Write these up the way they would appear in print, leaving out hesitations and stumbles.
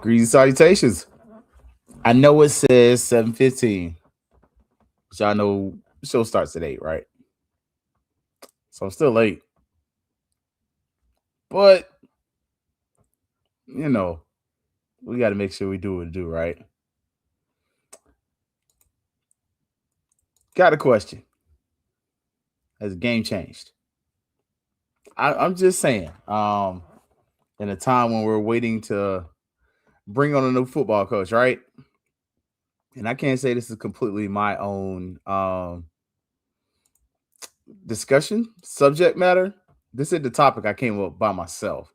Greetings, salutations. I know it says 7:15, but y'all know the show starts at 8, right? So I'm still late. But, you know, we got to make sure we do what we do, right? Got a question. Has the game changed? I'm just saying, in a time when we're waiting to bring on a new football coach, right? And I can't say this is completely my own discussion, subject matter. This is the topic I came up by myself.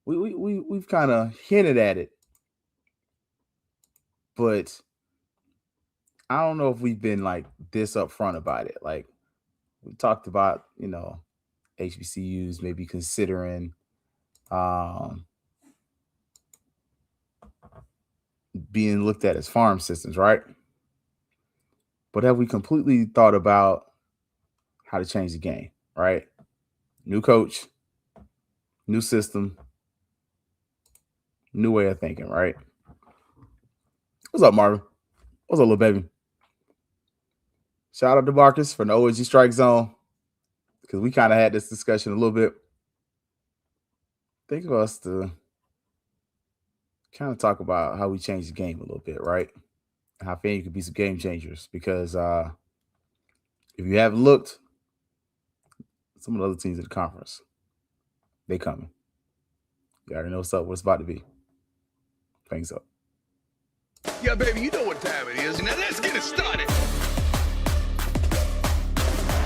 We've kind of hinted at it, but I don't know if we've been like this upfront about it. Like we talked about, HBCUs maybe considering um, being looked at as farm systems, right? But have we completely thought about how to change the game, right? New coach, new system, new way of thinking, right? What's up, Marvin? What's up, little baby? Shout out to Marcus for the OSG Strike Zone because we kind of had this discussion a little bit. Think of us to kind of talk about how we change the game a little bit, right? How FAMU could be some game changers because if you haven't looked, some of the other teams in the conference, they coming. You already know what's about to be. Fangs Up. Yeah, baby, you know what time it is. Now let's get it started.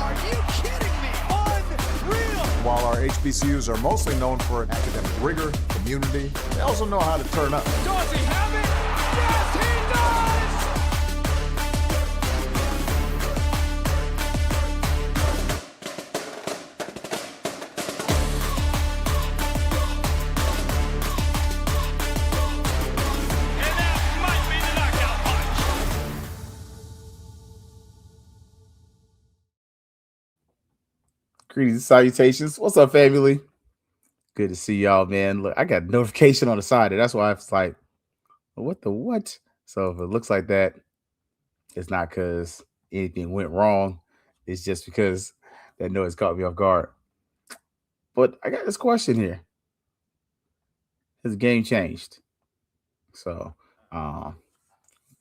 Are you kidding me? Unreal! While our HBCUs are mostly known for academic rigor, community, they also know how to turn up. Does he have it? Yes, he does! And that might be the knockout punch. Greetings, salutations. What's up, family? Good to see y'all, man. Look, I got a notification on the side, and that's why I was like, what the what? So if it looks like that, it's not because anything went wrong. It's just because that noise caught me off guard. But I got this question here. Has the game changed? So, yeah,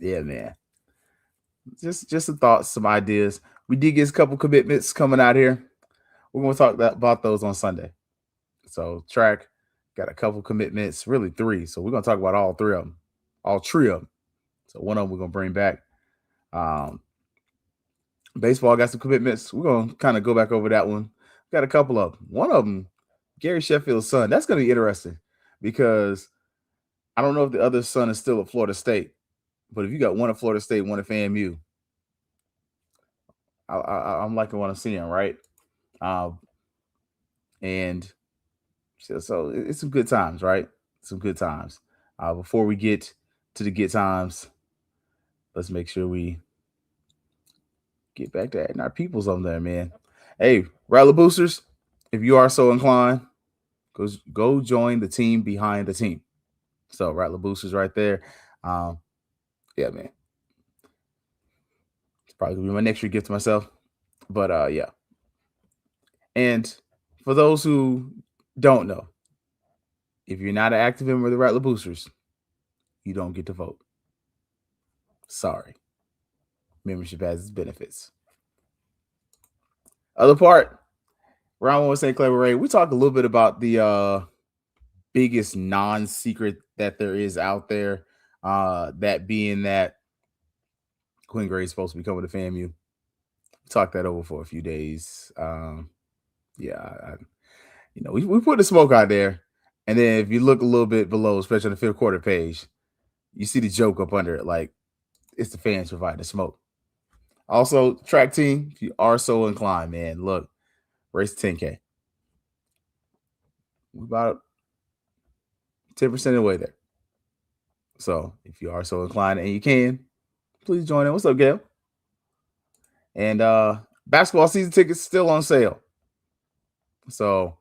man. Just some thoughts, some ideas. We did get a couple commitments coming out here. We're going to talk about those on Sunday. So, track got a couple commitments, really three. So, we're going to talk about all three of them. So, one of them we're going to bring back. Baseball got some commitments. We're going to kind of go back over that one. Got a couple of them. One of them, Gary Sheffield's son. That's going to be interesting because I don't know if the other son is still at Florida State. But if you got one at Florida State, one at FAMU, I'm liking what I'm seeing, right? And so it's some good times, right? Some good times. Before we get to the good times, let's make sure we get back to adding our peoples on there, man. Hey, Rattler Boosters, if you are so inclined, go join the team behind the team. So Rattler Boosters right there. Yeah, man. It's probably gonna be my next year gift to myself. But yeah. And for those who don't know, if you're not an active member of the Rattler Boosters, you don't get to vote. Sorry. Membership has its benefits. Other part, round one St. Clair Ray, we talked a little bit about the biggest non-secret that there is out there. That being that Quinn Gray is supposed to be coming to FAMU. We talked that over for a few days. Yeah, we put the smoke out there. And then if you look a little bit below, especially on the fifth quarter page, you see the joke up under it. Like, it's the fans providing the smoke. Also, track team, if you are so inclined, man, look, race 10K. We're about 10% of the way there. So if you are so inclined and you can, please join in. What's up, Gail? And basketball season tickets still on sale. So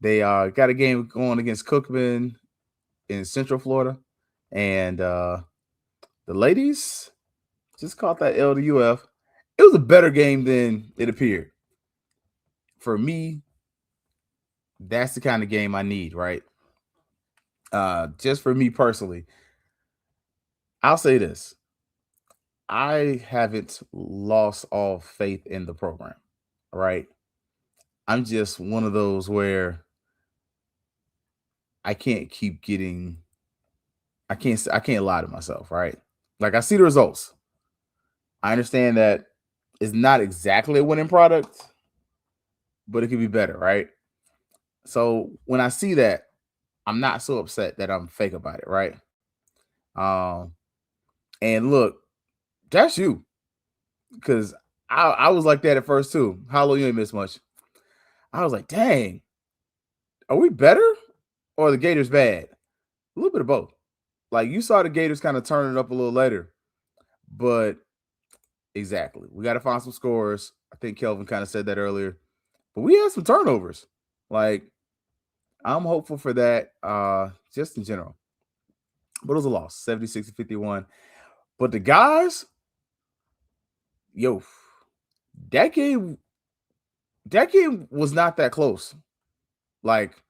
they got a game going against Cookman in Central Florida. And the ladies just caught that L to UF. It was a better game than it appeared. For me, that's the kind of game I need, right? Just for me personally, I'll say this. I haven't lost all faith in the program, right? I'm just one of those where I can't keep getting I can't lie to myself, right? Like I see the results. I understand that it's not exactly a winning product, but it could be better, right? So when I see that, I'm not so upset that I'm fake about it, right? Um, and look, that's you, because I was like that at first too. Hollow, you ain't miss much. I was like, dang, are we better or are the Gators bad? A little bit of both. Like you saw the Gators kind of turning up a little later, but exactly, we got to find some scores. I think Kelvin kind of said that earlier, but we had some turnovers. Like I'm hopeful for that, just in general. But it was a loss, 76-51. But the guys, yo, that game, that game was not that close. Like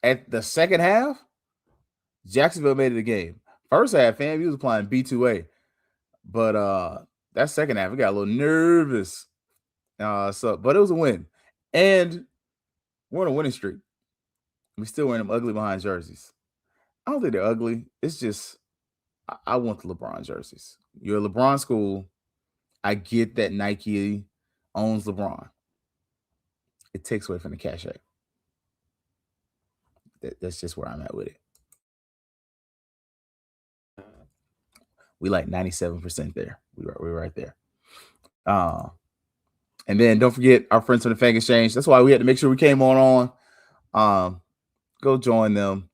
at the second half, Jacksonville made it a game. First half, FAMU was playing B2A. But that second half, we got a little nervous. But it was a win. And we're on a winning streak. We still wearing them ugly behind jerseys. I don't think they're ugly. It's just I want the LeBron jerseys. You're a LeBron school. I get that Nike owns LeBron. It takes away from the cachet. That's just where I'm at with it. We like 97% there. We're right there. And then don't forget our friends from the Fang Exchange. That's why we had to make sure we came on. Go join them.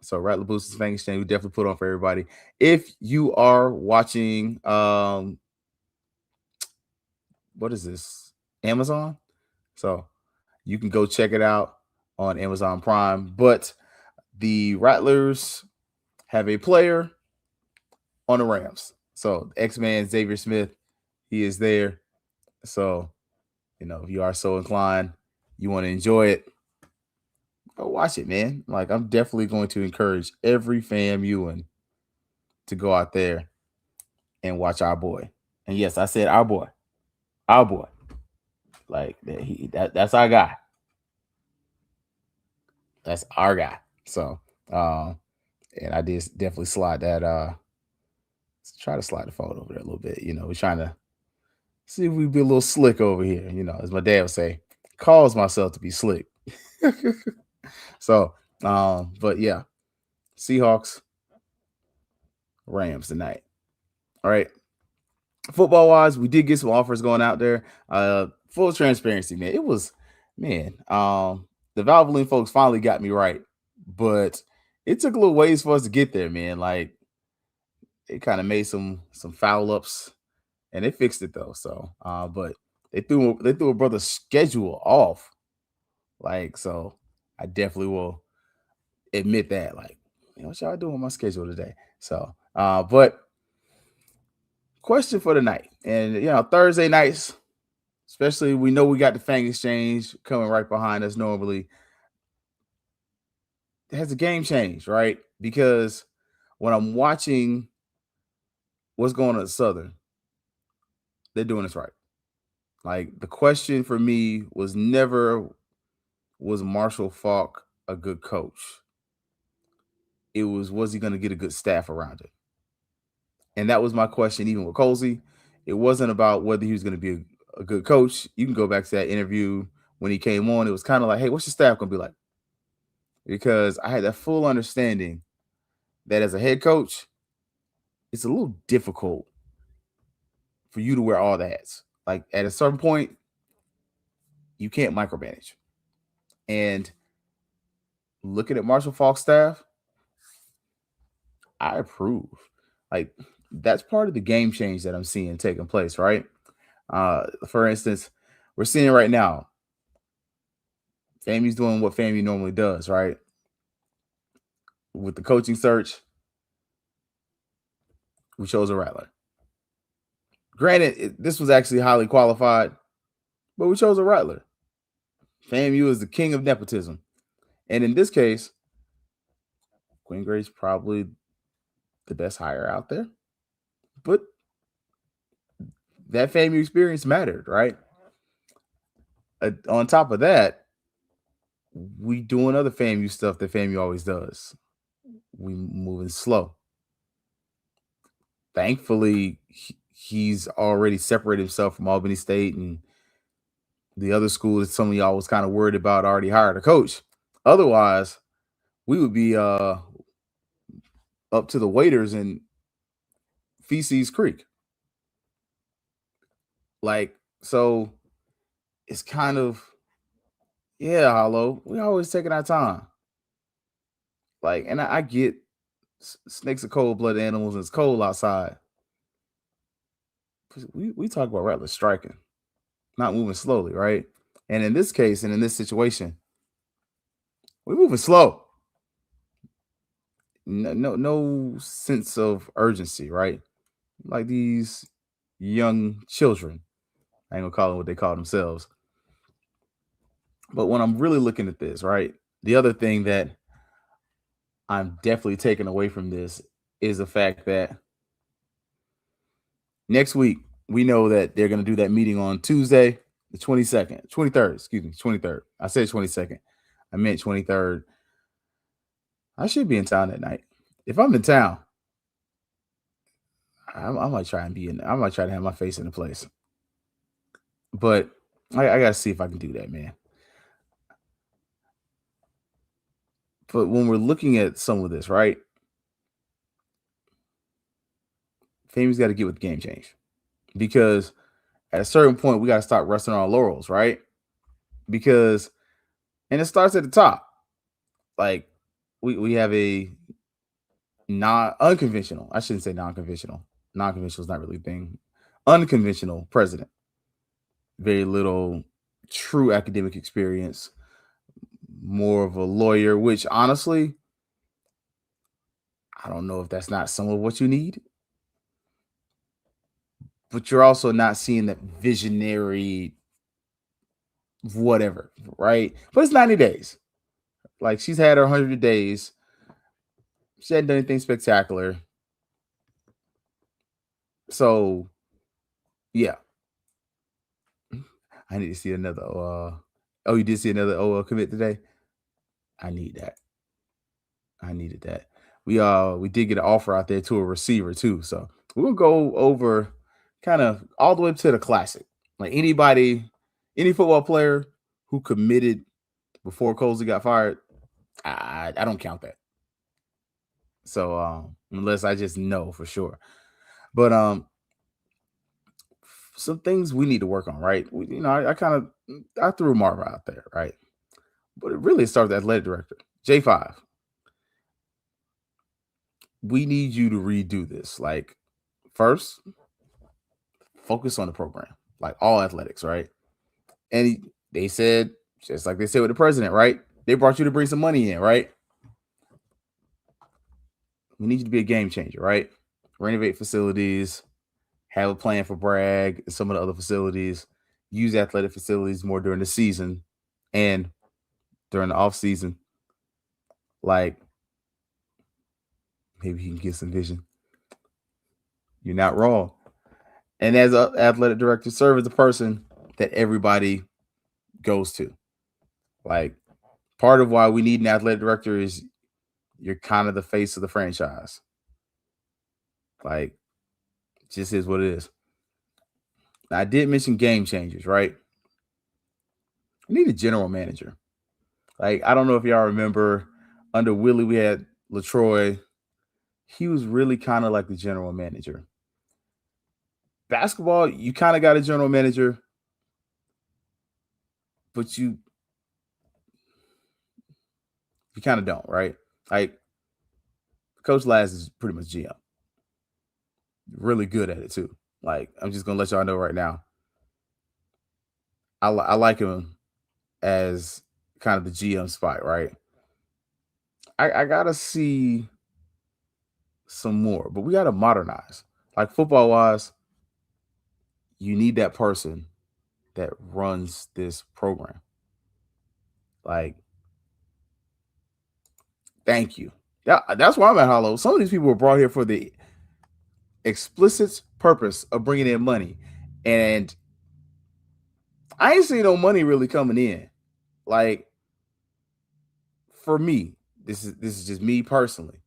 So Rattler Boosters Fang Exchange, we definitely put on for everybody. If you are watching, what is this? Amazon. So you can go check it out on Amazon Prime. But the Rattlers have a player on the Rams. So X-Man Xavier Smith, he is there. So, if you are so inclined, you want to enjoy it, go watch it, man. Like I'm definitely going to encourage every FAMUan to go out there and watch our boy. And yes, I said our boy. Our boy. Like that's our guy. That's our guy. So and I did definitely slide that try to slide the phone over there a little bit. We're trying to see if we be a little slick over here. As my dad would say, cause myself to be slick. So but yeah, Seahawks, Rams tonight. All right. Football wise, we did get some offers going out there. Full transparency, man. It was, man, the Valvoline folks finally got me right, but it took a little ways for us to get there, man. Like it kind of made some foul ups, and they fixed it though. So, but they threw a brother's schedule off. Like, so I definitely will admit that. Like, what y'all doing with my schedule today? So, but question for the night, and Thursday nights, especially, we know we got the Fang Exchange coming right behind us normally. Has the game changed, right? Because when I'm watching what's going on at Southern, they're doing this right. Like the question for me was never, was Marshall Faulk a good coach? It was he going to get a good staff around him? And that was my question, even with Colsey. It wasn't about whether he was going to be a good coach. You can go back to that interview when he came on. It was kind of like, hey, what's your staff going to be like? Because I had that full understanding that as a head coach, it's a little difficult for you to wear all the hats. Like at a certain point, you can't micromanage. And looking at Marshall Faulk's staff, I approve. Like that's part of the game change that I'm seeing taking place, right? For instance, we're seeing right now, FAMU's doing what FAMU normally does, right? With the coaching search, We chose a Rattler. Granted, this was actually highly qualified, but we chose a Rattler. FAMU is the king of nepotism. And in this case, Quinn Gray's probably the best hire out there. But that FAMU experience mattered, right? On top of that, we doing other FAMU stuff that FAMU always does. We moving slow. Thankfully, he's already separated himself from Albany State and the other school that some of y'all was kind of worried about already hired a coach. Otherwise, we would be up to the waiters in Feces Creek. Like, so it's kind of, yeah, Hollow. We always taking our time. Like, and I get snakes are cold-blooded animals and it's cold outside. We talk about Rattler striking, not moving slowly, right? And in this case, and in this situation, we're moving slow. No sense of urgency, right? Like these young children. I ain't gonna call them what they call themselves. But when I'm really looking at this, right, the other thing that I'm definitely taking away from this is the fact that next week we know that they're going to do that meeting on Tuesday, the 23rd, excuse me, 23rd. I said 22nd. I meant 23rd. I should be in town that night. If I'm in town, I might try and be in. I might try to have my face in the place. But I got to see if I can do that, man. But when we're looking at some of this, right? FAMU's got to get with the game change. Because at a certain point, we got to start resting on our laurels, right? Because, and it starts at the top. Like, we have a unconventional. I shouldn't say non-conventional. Non-conventional is not really a thing. Unconventional president. Very little true academic experience. More of a lawyer, which honestly, I don't know if that's not some of what you need. But you're also not seeing that visionary whatever, right? But it's 90 days. Like, she's had her 100 days. She hadn't done anything spectacular. So, yeah. I need to see another. Oh, you did see another OL commit today? I need that. I needed that. We did get an offer out there to a receiver too. So we're gonna go over kind of all the way up to the classic. Like any football player who committed before Colsey got fired, I don't count that. So unless I just know for sure. But some things we need to work on, right? I threw Marva out there, right? But it really starts with the athletic director, J5. We need you to redo this. Like, first, focus on the program, like all athletics, right? And they said, just like they said with the president, right? They brought you to bring some money in, right? We need you to be a game changer, right? Renovate facilities, have a plan for Bragg and some of the other facilities, use athletic facilities more during the season and during the off season. Like, maybe he can get some vision. You're not wrong. And as an athletic director, serve as a person that everybody goes to. Like, part of why we need an athletic director is you're kind of the face of the franchise. Like, it just is what it is. Now, I did mention game changers, right? We need a general manager. Like, I don't know if y'all remember, under Willie, we had LaTroy. He was really kind of like the general manager. Basketball, you kind of got a general manager, but you kind of don't, right? Like, Coach Laz is pretty much GM. Really good at it, too. Like, I'm just going to let y'all know right now. I like him as kind of the GM spot, right? I got to see some more, but we got to modernize. Like football wise, you need that person that runs this program. Like, thank you. Yeah, that's why I'm at Hollow. Some of these people were brought here for the explicit purpose of bringing in money, and I ain't seen no money really coming in. Like, for me, this is just me personally.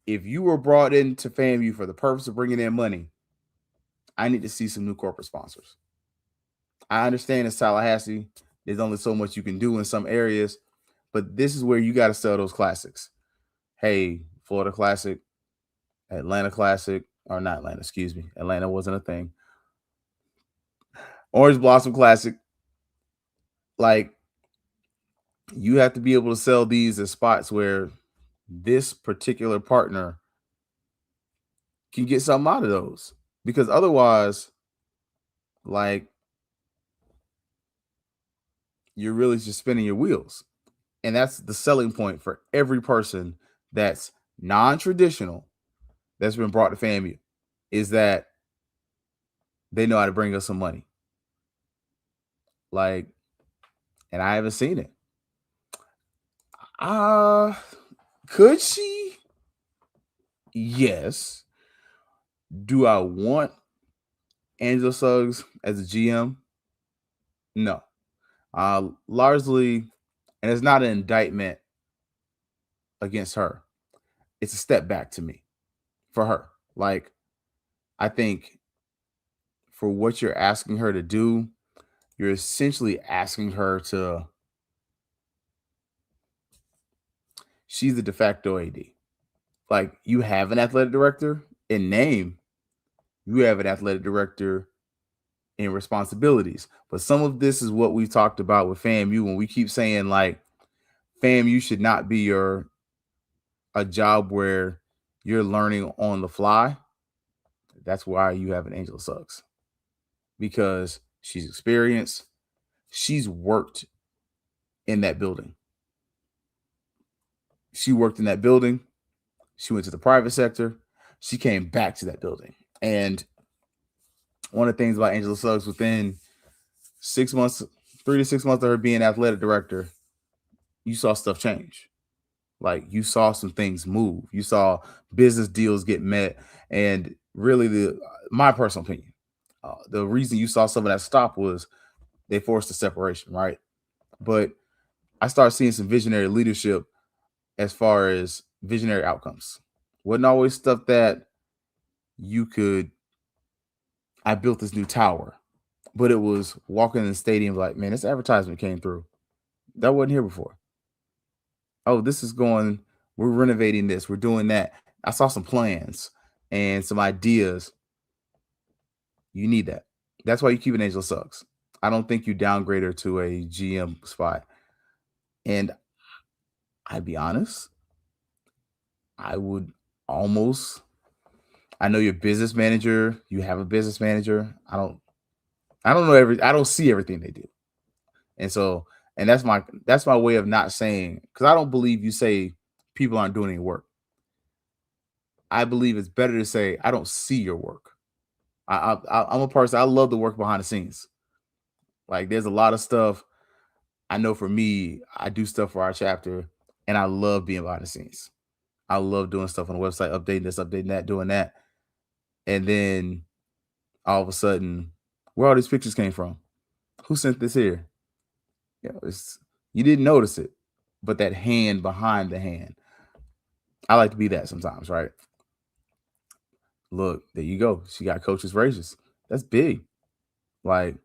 If you were brought into FAMU for the purpose of bringing in money, I need to see some new corporate sponsors. I understand it's Tallahassee. There's only so much you can do in some areas, but this is where you got to sell those classics. Hey, Florida Classic, Atlanta Classic, or not Atlanta, excuse me. Atlanta wasn't a thing. Orange Blossom Classic. Like, you have to be able to sell these as spots where this particular partner can get something out of those. Because otherwise, like, you're really just spinning your wheels. And that's the selling point for every person that's non-traditional that's been brought to FAMU, is that they know how to bring us some money. Like, and I haven't seen it. Could she? Yes. Do I want Angela Suggs as a GM? No. Largely, and it's not an indictment against her. It's a step back to me for her. Like, I think for what you're asking her to do, you're essentially asking her to. She's the de facto AD. Like, you have an athletic director in name, you have an athletic director in responsibilities. But some of this is what we've talked about with FAMU when we keep saying, like, FAMU should not be a job where you're learning on the fly. That's why you have an Angela Suggs, because she's experienced. She's worked in that building. She worked in that building. She went to the private sector. She came back to that building. And one of the things about Angela Suggs, within 6 months, 3 to 6 months of her being athletic director, you saw stuff change. Like, you saw some things move. You saw business deals get met. And really, my personal opinion, the reason you saw some of that stop was they forced a separation, right? But I started seeing some visionary leadership as far as visionary outcomes. Wasn't always stuff that you could, I built this new tower, but it was walking in the stadium like, man, this advertisement came through. That wasn't here before. Oh, this is going, we're renovating this, we're doing that. I saw some plans and some ideas. You need that. That's why you keep an Angela Suggs. I don't think you downgrade her to a GM spot. And I'd be honest, I would almost, I know you're a business manager, you have a business manager. I don't know I don't see everything they do. And so, and that's my way of not saying, because I don't believe you say people aren't doing any work. I believe it's better to say, I don't see your work. I'm a person, I love the work behind the scenes. Like, there's a lot of stuff. I know for me, I do stuff for our chapter, and I love being behind the scenes. I love doing stuff on the website, updating this, updating that, doing that. And then all of a sudden, where all these pictures came from? Who sent this here? You didn't notice it, but that hand behind the hand. I like to be that sometimes, right? Look, there you go. She got coaches raises. That's big. Like,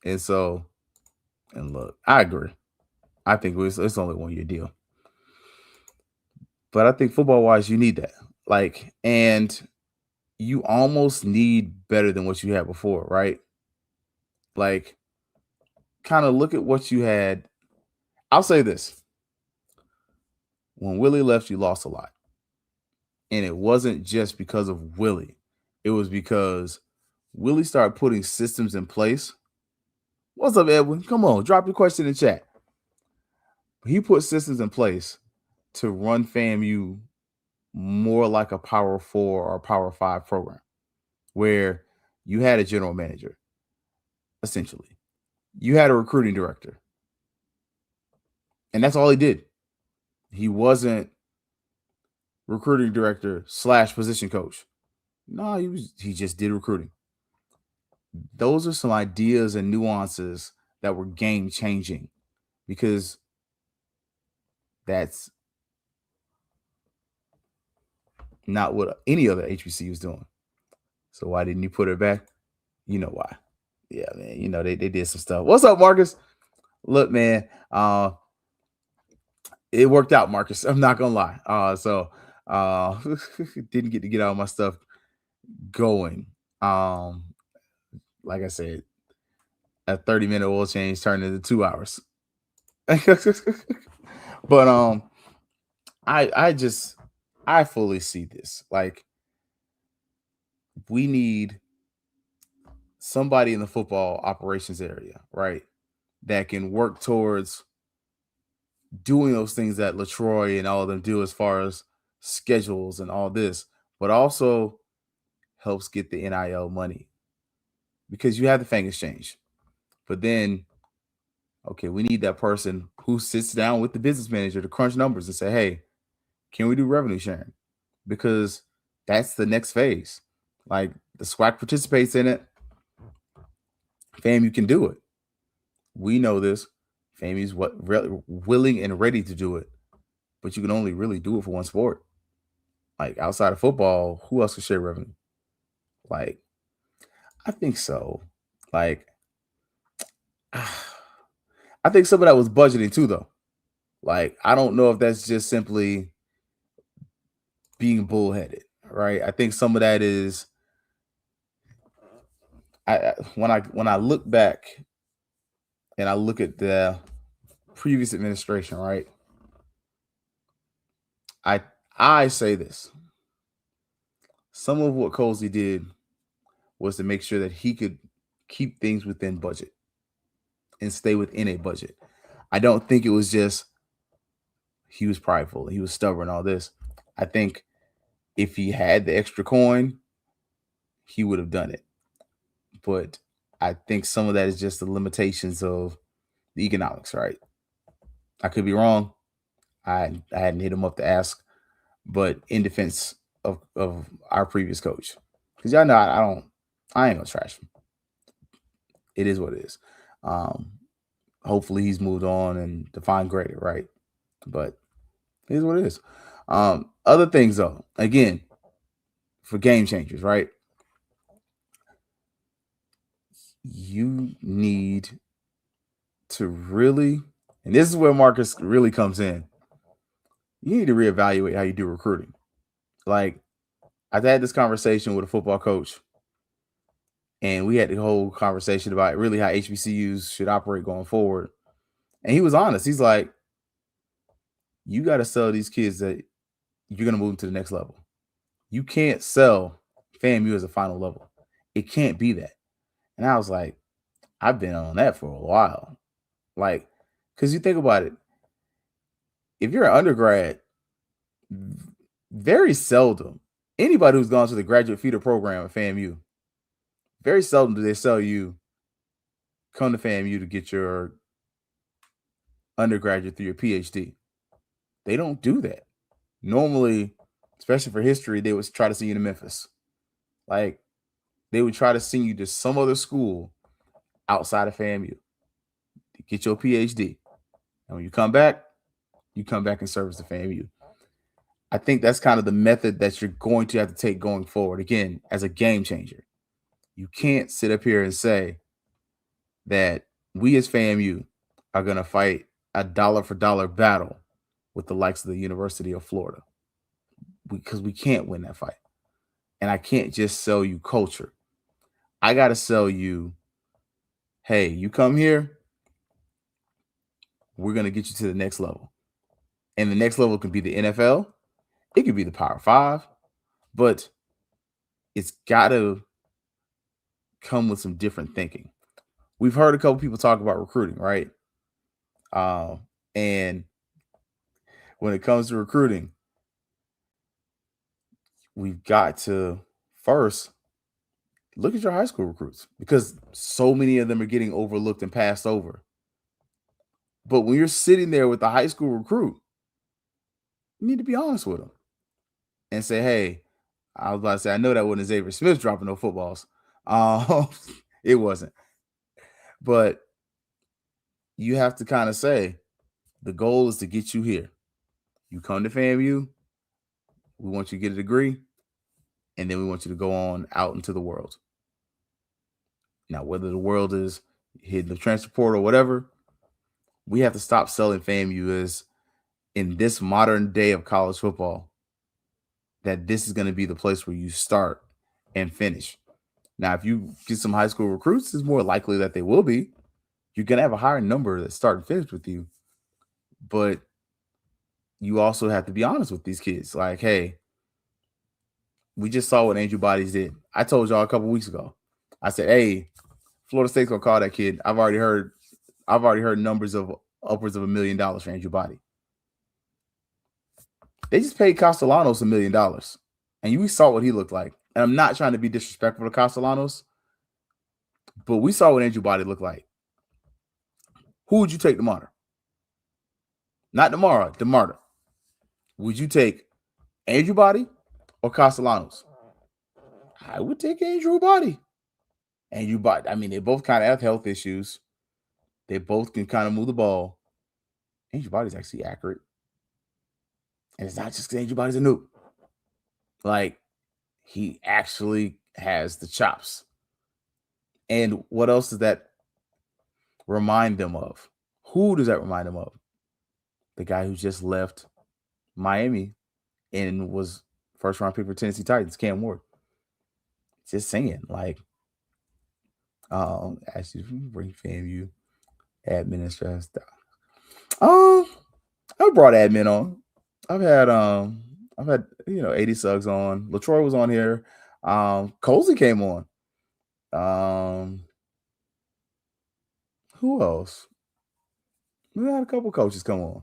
and so, and look, I agree. I think it's only 1 year deal. But I think football wise, you need that. Like, and you almost need better than what you had before, right? Like, kind of look at what you had. I'll say this. When Willie left, you lost a lot. And it wasn't just because of Willie. It was because Willie started putting systems in place. What's up, Edwin? Come on, drop your question in the chat. He put systems in place to run FAMU more like a Power 4 or Power 5 program. where you had a general manager, essentially. You had a recruiting director. And that's all he did. He wasn't recruiting director / position coach. No, he just did recruiting. Those are some ideas and nuances that were game changing because that's not what any other HBCU was doing. So why didn't you put it back? You know why. Yeah, man. You know, they did some stuff. What's up, Marcus? Look, man, it worked out, Marcus. I'm not gonna lie. So didn't get to get all my stuff going. Like I said, a 30-minute oil change turned into 2 hours. But I fully see this. Like, we need somebody in the football operations area, right, that can work towards doing those things that LaTroy and all of them do as far as schedules and all this, but also helps get the NIL money because you have the Fang Exchange. But then, okay, we need that person who sits down with the business manager to crunch numbers and say, hey, can we do revenue sharing? Because that's the next phase. Like, the SWAC participates in it. FAMU can do it. We know this. FAMU's willing and ready to do it. But you can only really do it for one sport. Like, outside of football, who else can share revenue? Like, I think so. Like, I think some of that was budgeting too, though. Like, I don't know if that's just simply being bullheaded, right? I think some of that is when I look back and I look at the previous administration, right? I say this. Some of what Colsey did was to make sure that he could keep things within budget and stay within a budget. I don't think it was just he was prideful, he was stubborn, all this. I think if he had the extra coin, he would have done it. But I think some of that is just the limitations of the economics, right? I could be wrong. I hadn't hit him up to ask, but in defense of our previous coach, because y'all know I ain't gonna trash him. It is what it is. Hopefully he's moved on and defined greater, right? But it is what it is. Other things though, again, for game changers, right? You need to really, and this is where Marcus really comes in. You need to reevaluate how you do recruiting. Like, I've had this conversation with a football coach, and we had the whole conversation about really how HBCUs should operate going forward. And he was honest. He's like, you got to sell these kids that you're going to move them to the next level. You can't sell FAMU as a final level. It can't be that. And I was like, I've been on that for a while. Like, because you think about it, if you're an undergrad, very seldom, anybody who's gone to the graduate feeder program at FAMU, very seldom do they sell you, come to FAMU to get your undergraduate through your PhD. They don't do that. Normally, especially for history, they would try to send you to Memphis. Like, they would try to send you to some other school outside of FAMU to get your PhD. And when you come back and service the FAMU. I think that's kind of the method that you're going to have to take going forward. Again, as a game changer, you can't sit up here and say that we as FAMU are going to fight a dollar for dollar battle with the likes of the University of Florida, because we can't win that fight. And I can't just sell you culture. I got to sell you, hey, you come here, we're going to get you to the next level. And the next level can be the NFL. It could be the Power 5, but it's got to come with some different thinking. We've heard a couple people talk about recruiting, right? And when it comes to recruiting, we've got to first look at your high school recruits because so many of them are getting overlooked and passed over. But when you're sitting there with a high school recruit, you need to be honest with them and say, hey, I was about to say, I know that wasn't Xavier Smith dropping no footballs. It wasn't. But you have to kind of say, the goal is to get you here. You come to FAMU, we want you to get a degree, and then we want you to go on out into the world. Now, whether the world is hitting the transfer portal or whatever, we have to stop selling FAMU as in this modern day of college football, that this is going to be the place where you start and finish. Now, if you get some high school recruits, it's more likely that they will be. You're going to have a higher number that start and finish with you. But you also have to be honest with these kids. Like, hey, we just saw what Andrew Bodies did. I told y'all a couple weeks ago. I said, hey, Florida State's gonna call that kid. I've already heard numbers of upwards of $1 million for Andrew Body. They just paid Castellanos $1 million. And we saw what he looked like. And I'm not trying to be disrespectful to Castellanos, but we saw what Andrew Body looked like. Who would you take tomorrow? Not tomorrow, DeMarter. Would you take Andrew Body or Castellanos? I would take Andrew Body. Andrew Body, I mean, they both kind of have health issues. They both can kind of move the ball. Andrew Body's actually accurate. And it's not just because Andrew Body's a noob. Like, he actually has the chops. And what else does that remind them of? Who does that remind them of? The guy who just left Miami and was first round pick for Tennessee Titans, Cam Ward. Just saying, like, actually bring FAMU administration stuff. I brought admin on. I've had 80 Suggs on. LaTroy was on here. Colsey came on. Who else? We had a couple coaches come on.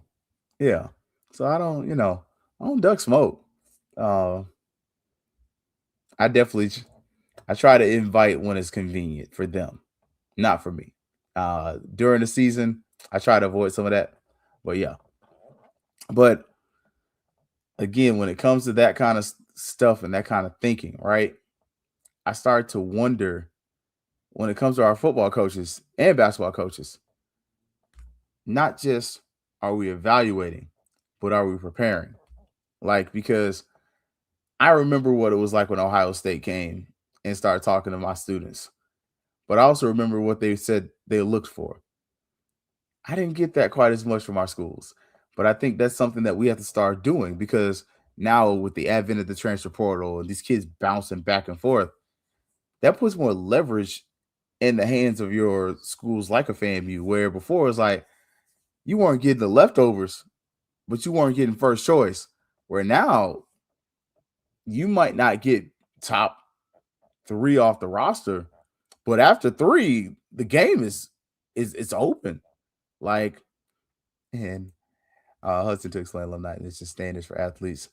Yeah. So I don't duck smoke. I try to invite when it's convenient for them, not for me. During the season, I try to avoid some of that. But yeah. But again, when it comes to that kind of stuff and that kind of thinking, right? I start to wonder when it comes to our football coaches and basketball coaches, not just are we evaluating, but are we preparing? Like, because I remember what it was like when Ohio State came and started talking to my students. But I also remember what they said they looked for. I didn't get that quite as much from our schools. But I think that's something that we have to start doing, because now with the advent of the transfer portal and these kids bouncing back and forth, that puts more leverage in the hands of your schools like a FAMU, where before it was like you weren't getting the leftovers, but you weren't getting first choice. Where now you might not get top 3 off the roster, but after 3, the game is open. Like, and Hudson took Slay alumni, and it's just standards for athletes.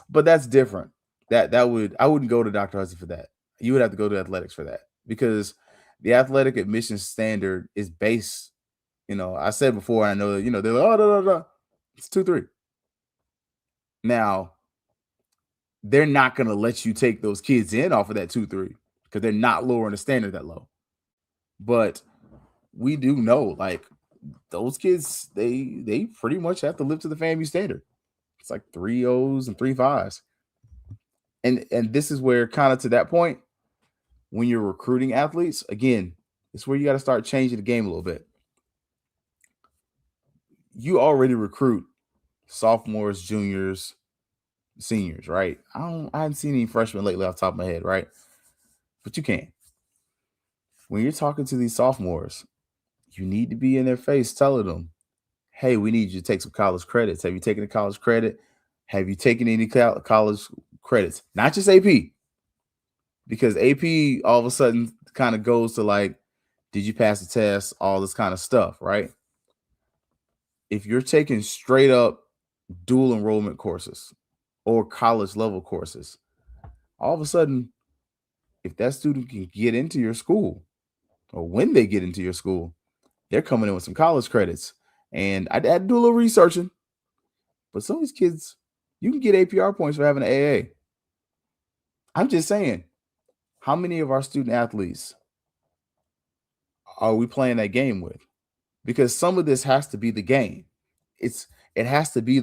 But that's different. I wouldn't go to Dr. Hudson for that. You would have to go to athletics for that, because the athletic admission standard is based. I said before, I know that, they're like, oh, no. It's 2-3. Now, they're not going to let you take those kids in off of that 2-3 because they're not lowering the standard that low. But we do know, like, those kids, they pretty much have to live to the FAMU standard. It's like 3 O's and 3 5s. And this is where, kind of to that point, when you're recruiting athletes, again, it's where you got to start changing the game a little bit. You already recruit sophomores, juniors, seniors, right? I haven't seen any freshmen lately off the top of my head, right? But you can. When you're talking to these sophomores, you need to be in their face telling them, hey, we need you to take some college credits. Have you taken a college credit? Have you taken any college credits? Not just AP. Because AP all of a sudden kind of goes to like, did you pass the test? All this kind of stuff, right? If you're taking straight up dual enrollment courses or college level courses, all of a sudden if that student can get into your school, or when they get into your school, they're coming in with some college credits. And I had to do a little researching, but some of these kids, you can get APR points for having an AA. I'm just saying, how many of our student athletes are we playing that game with? Because some of this has to be the game. It has to be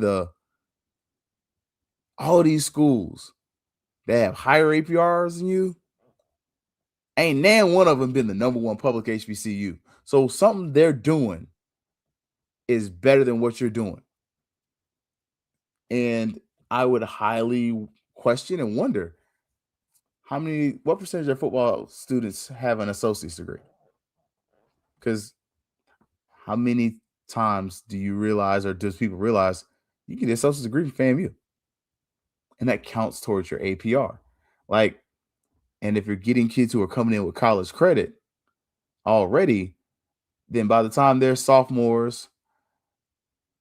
all these schools that have higher APRs than you. Ain't nan one of them been the number one public HBCU. So something they're doing is better than what you're doing. And I would highly question and wonder what percentage of football students have an associate's degree? Because how many times do you realize, or does people realize, you get an associate's degree from FAMU? And that counts towards your APR. Like, and if you're getting kids who are coming in with college credit already, then by the time they're sophomores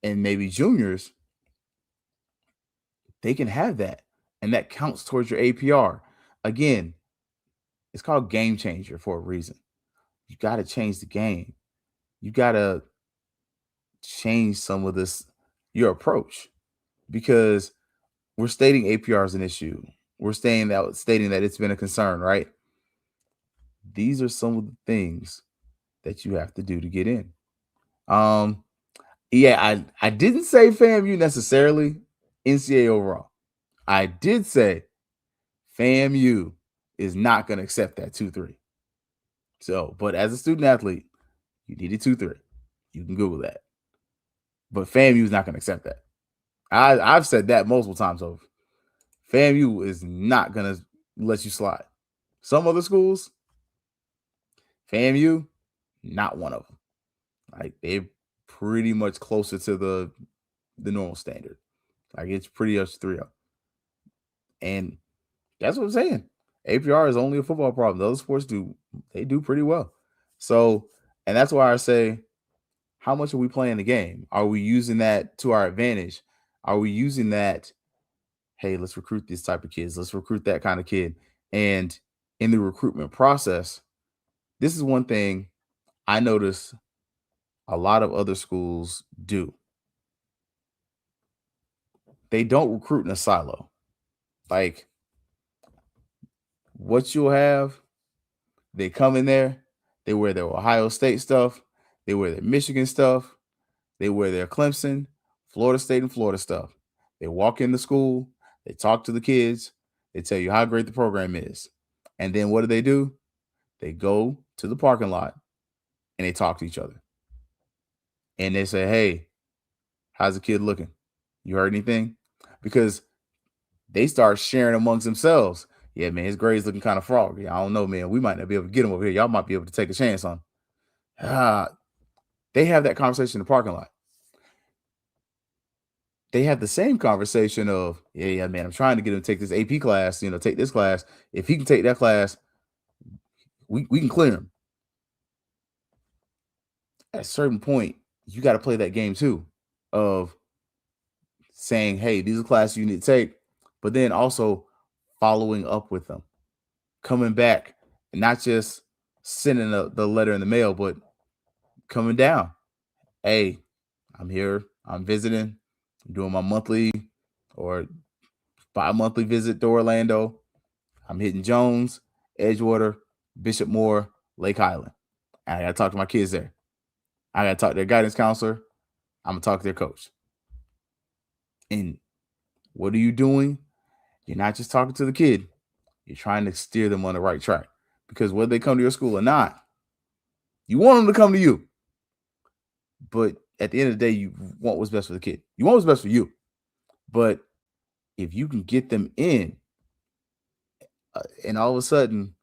and maybe juniors, they can have that. And that counts towards your APR. Again, it's called game changer for a reason. You got to change the game. You got to change some of your approach, because we're stating APR is an issue. We're stating that it's been a concern, right? These are some of the things that you have to do to get in. Yeah, I didn't say FAMU necessarily, NCAA overall. I did say FAMU is not going to accept that 2-3. So, but as a student athlete, you need a 2-3. You can Google that. But FAMU is not going to accept that. I've said that multiple times over. FAMU is not going to let you slide. Some other schools, FAMU, not one of them. Like, they're pretty much closer to the normal standard. Like, it's pretty much 3-0. And that's what I'm saying. APR is only a football problem. The other sports do pretty well. So, and that's why I say, how much are we playing the game? Are we using that to our advantage? Are we using that, hey, let's recruit this type of kids. Let's recruit that kind of kid. And in the recruitment process, this is one thing I notice a lot of other schools do. They don't recruit in a silo. Like, what you'll have, they come in there, they wear their Ohio State stuff, they wear their Michigan stuff, they wear their Clemson, Florida State, and Florida stuff. They walk into school, they talk to the kids, they tell you how great the program is. And then what do? They go to the parking lot and they talk to each other. And they say, hey, how's the kid looking? You heard anything? Because they start sharing amongst themselves. Yeah, man, his grade's looking kind of froggy. I don't know, man. We might not be able to get him over here. Y'all might be able to take a chance on him. They have that conversation in the parking lot. They have the same conversation of, yeah, man, I'm trying to get him to take this AP class, take this class. If he can take that class, we can clear him. At a certain point, you got to play that game too, of saying, hey, these are classes you need to take, but then also following up with them, coming back, and not just sending the letter in the mail, but coming down. Hey, I'm here. I'm visiting. I'm doing my monthly or bi-monthly visit to Orlando. I'm hitting Jones, Edgewater, Bishop Moore, Lake Highland. I got to talk to my kids there. I got to talk to their guidance counselor. I'm going to talk to their coach. And what are you doing? You're not just talking to the kid. You're trying to steer them on the right track. Because whether they come to your school or not, you want them to come to you. But at the end of the day, you want what's best for the kid. You want what's best for you. But if you can get them in, and all of a sudden,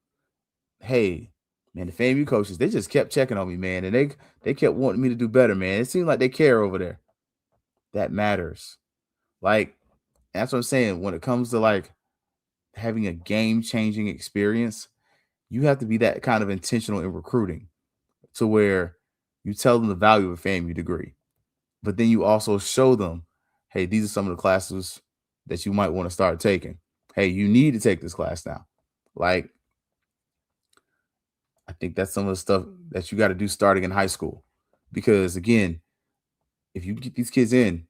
hey, man, the FAMU coaches, they just kept checking on me, man. And they kept wanting me to do better, man. It seems like they care over there. That matters. Like, that's what I'm saying. When it comes to like having a game-changing experience, you have to be that kind of intentional in recruiting to where you tell them the value of a FAMU degree. But then you also show them, hey, these are some of the classes that you might want to start taking. Hey, you need to take this class now. Like, I think that's some of the stuff that you got to do starting in high school. Because again, if you get these kids in,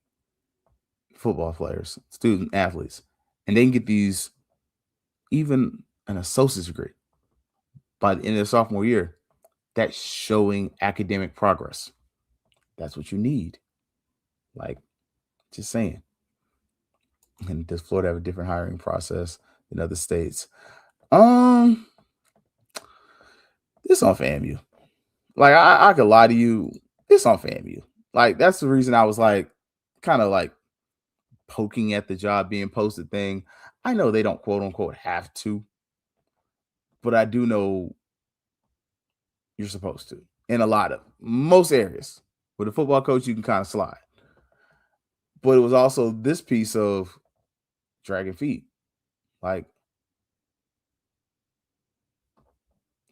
football players, student athletes, and they can get these even an associate's degree by the end of their sophomore year, that's showing academic progress. That's what you need. Like, just saying. And does Florida have a different hiring process than other states? This on FAMU. Like, I could lie to you. It's on FAMU. Like, that's the reason I was like, kind of like poking at the job being posted thing. I know they don't quote unquote have to, but I do know you're supposed to in a lot of most areas. With a football coach, you can kind of slide. But it was also this piece of dragging feet. Like,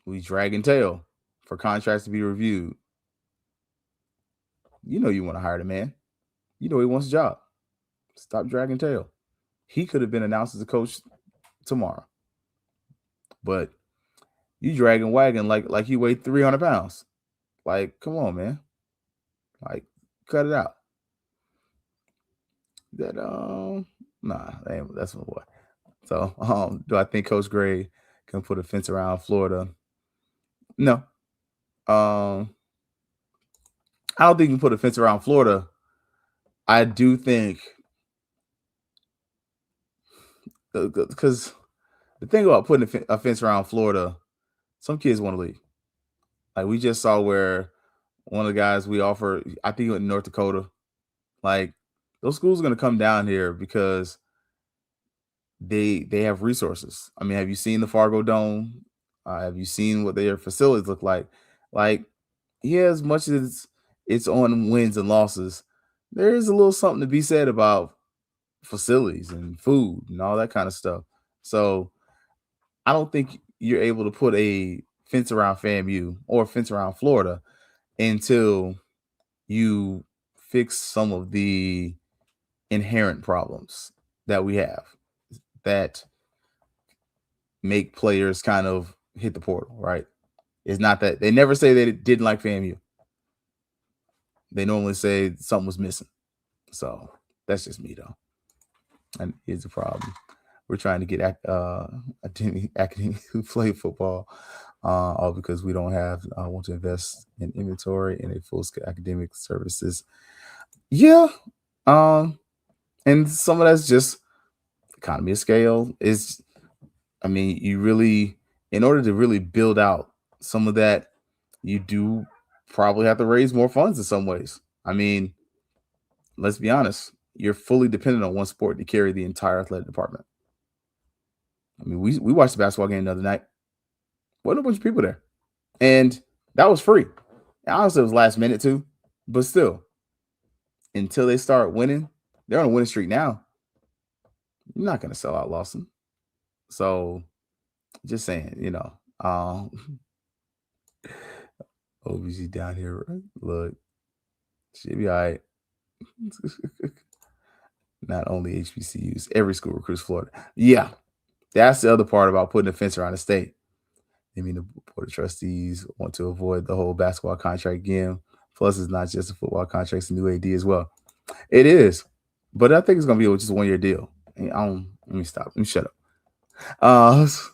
we dragging tail for contracts to be reviewed. You know you want to hire the man. You know he wants a job. Stop dragging tail. He could have been announced as a coach tomorrow. But you dragging wagon like he weighed 300 pounds. Like, come on, man. Like, cut it out. That that's my boy. So do I think Coach Gray can put a fence around Florida? No. I don't think he can put a fence around Florida. I do think because the thing about putting a fence around Florida, some kids want to leave. Like, we just saw where one of the guys we offered, I think he went to North Dakota. Like, those schools are going to come down here because they have resources. I mean, have you seen the Fargo Dome? Have you seen what their facilities look like? Like, yeah, as much as it's on wins and losses, there is a little something to be said about facilities and food and all that kind of stuff. So I don't think you're able to put a fence around FAMU or a fence around Florida until you fix some of the inherent problems that we have that make players kind of hit the portal, right? It's not that they never say they didn't like FAMU. They normally say something was missing. So that's just me, though. And here's the problem. We're trying to get academics who play football, all because we don't want to invest in inventory and a full-scale academic services. Yeah. And some of that's just economy of scale. You really, in order to really build out some of that, you do probably have to raise more funds in some ways. I mean, let's be honest. You're fully dependent on one sport to carry the entire athletic department. I mean, we watched the basketball game the other night. Wasn't a bunch of people there. And that was free. And honestly, it was last minute too. But still, until they start winning, they're on a winning streak now. You're not going to sell out Lawson. So, just saying, OBG down here. Look, should be all right. Not only HBCUs, every school recruits Florida. Yeah, that's the other part about putting a fence around the state. I mean, the board of trustees want to avoid the whole basketball contract again. Plus, it's not just a football contract; it's a new AD as well. It is, but I think it's going to be just a 1-year deal. Let me stop. Let me shut up.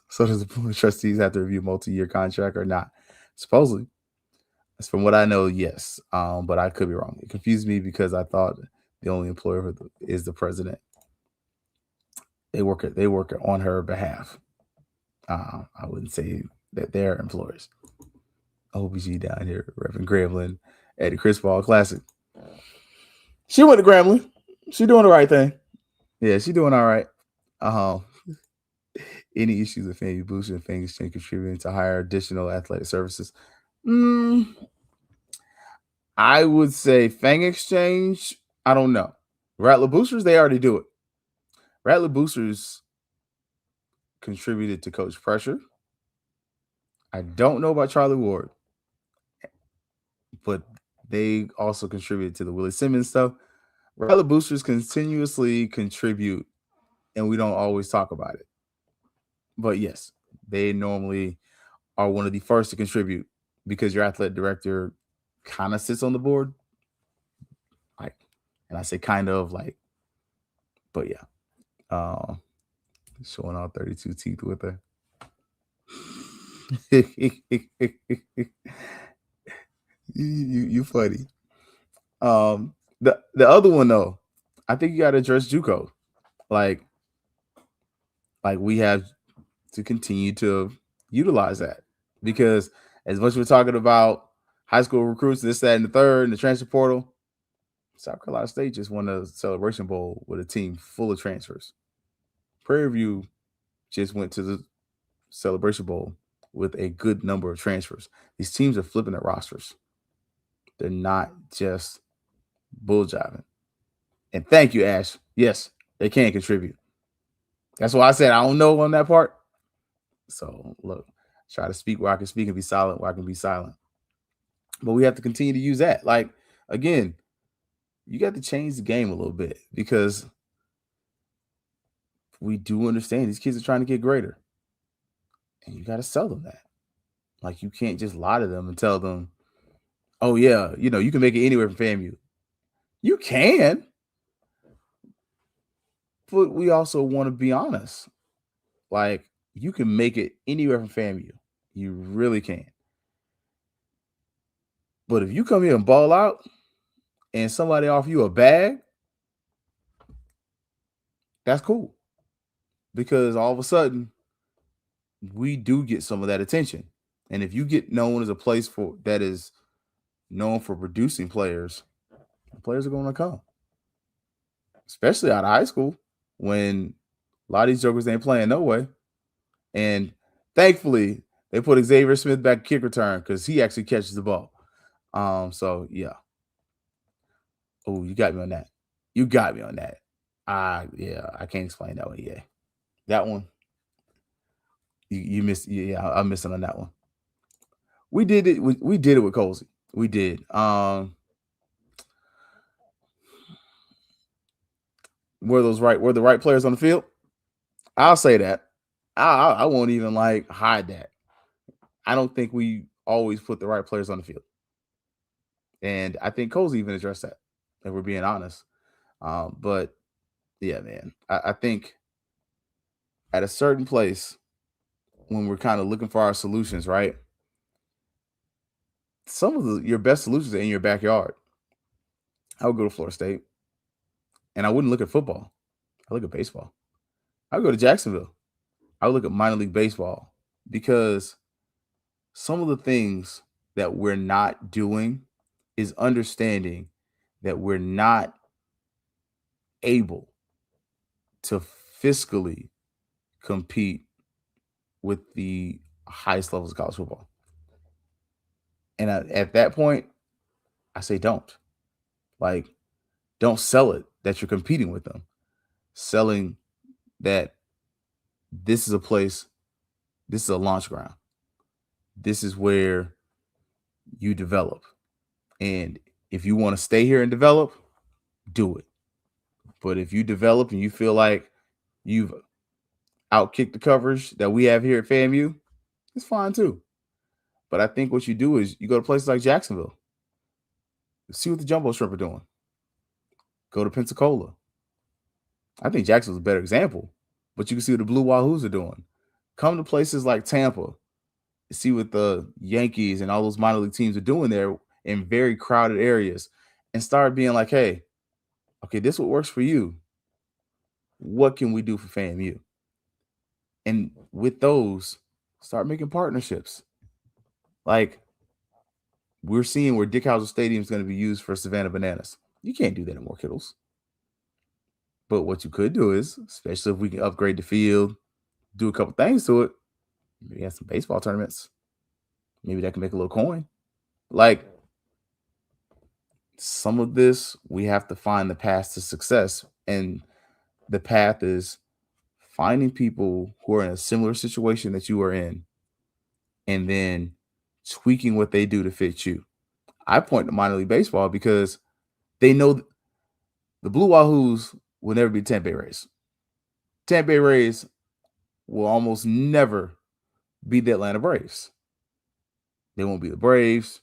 So does the board of trustees have to review multi-year contract or not? Supposedly, that's from what I know, yes. But I could be wrong. It confused me because I thought the only employer is the president. They work on her behalf. I wouldn't say that they're employers. OBG down here, Reverend Gremlin at the Chris Paul Classic. She went to Gremlin. She doing the right thing. Yeah, she doing all right. Any issues with FAMU boosting and Fangs Exchange contributing to higher additional athletic services? I would say Fang Exchange. I don't know. Rattler Boosters, they already do it. Rattler Boosters contributed to coach pressure. I don't know about Charlie Ward, but they also contributed to the Willie Simmons stuff. Rattler Boosters continuously contribute, and we don't always talk about it. But yes, they normally are one of the first to contribute because your athletic director kind of sits on the board. Like, and I say kind of like, but yeah. Showing all 32 teeth with her. you funny. The other one though, I think you got to address JUCO. Like we have to continue to utilize that because as much as we're talking about high school recruits, this, that, and the third, and the transfer portal, South Carolina State just won a Celebration Bowl with a team full of transfers. Prairie View just went to the Celebration Bowl with a good number of transfers. These teams are flipping their rosters. They're not just bull jiving. And thank you, Ash. Yes, they can contribute. That's why I said I don't know on that part. So look, try to speak where I can speak and be silent where I can be silent. But we have to continue to use that. Like, again, you got to change the game a little bit because we do understand these kids are trying to get greater. And you got to sell them that. Like, you can't just lie to them and tell them, oh, yeah, you can make it anywhere from FAMU. You can. But we also want to be honest. Like, you can make it anywhere from FAMU. You really can. But if you come here and ball out and somebody offer you a bag, that's cool. Because all of a sudden, we do get some of that attention. And if you get known as a place that is known for producing players, the players are going to come. Especially out of high school when a lot of these jokers ain't playing no way. And thankfully, they put Xavier Smith back kick return because he actually catches the ball. So, yeah. Oh, you got me on that. You got me on that. Yeah, I can't explain that one. Yeah. That one. You missed. Yeah, I'm missing on that one. We did it. We did it with Colsey. We did. Were the right players on the field? I'll say that. I won't even hide that. I don't think we always put the right players on the field. And I think Colsey even addressed that, if we're being honest. But yeah, man, I think at a certain place when we're kind of looking for our solutions, right? Some of your best solutions are in your backyard. I would go to Florida State, and I wouldn't look at football. I look at baseball. I would go to Jacksonville. I would look at minor league baseball because some of the things that we're not doing is understanding that we're not able to fiscally compete with the highest levels of college football. And at that point, I say don't. Don't sell it that you're competing with them. Selling that this is a place, this is a launch ground. This is where you develop. And if you want to stay here and develop, do it. But if you develop and you feel like you've outkicked the coverage that we have here at FAMU, it's fine too. But I think what you do is you go to places like Jacksonville, see what the Jumbo Shrimp are doing. Go to Pensacola. I think Jacksonville's a better example, but you can see what the Blue Wahoos are doing. Come to places like Tampa, see what the Yankees and all those minor league teams are doing there in very crowded areas, and start being like, hey, okay, this is what works for you. What can we do for FAMU? And with those, start making partnerships. Like, we're seeing where Dick Howser Stadium is going to be used for Savannah Bananas. You can't do that in more Kittles. But what you could do is, especially if we can upgrade the field, do a couple things to it, maybe have some baseball tournaments. Maybe that can make a little coin. Like, some of this, we have to find the path to success. And the path is finding people who are in a similar situation that you are in and then tweaking what they do to fit you. I point to minor league baseball because they know the Blue Wahoos will never be Tampa Bay Rays. Tampa Bay Rays will almost never beat the Atlanta Braves. They won't be the Braves.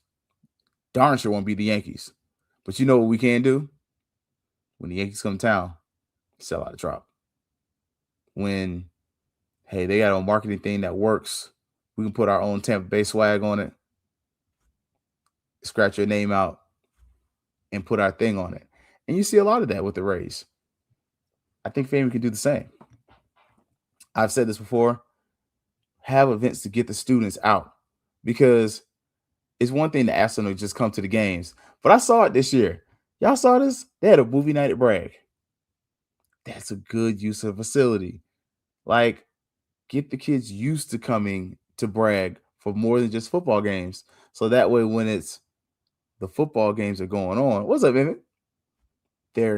Darn sure won't be the Yankees. But you know what we can do? When the Yankees come to town, sell out the Trop. When, hey, they got a marketing thing that works, we can put our own Tampa Bay swag on it, scratch your name out, and put our thing on it. And you see a lot of that with the Rays. I think FAMU can do the same. I've said this before. Have events to get the students out, because it's one thing to ask them to just come to the games. But I saw it this year. Y'all saw this? They had a movie night at Bragg. That's a good use of facility. Like, get the kids used to coming to Bragg for more than just football games. So that way, when it's the football games are going on, what's up, Emmett? They're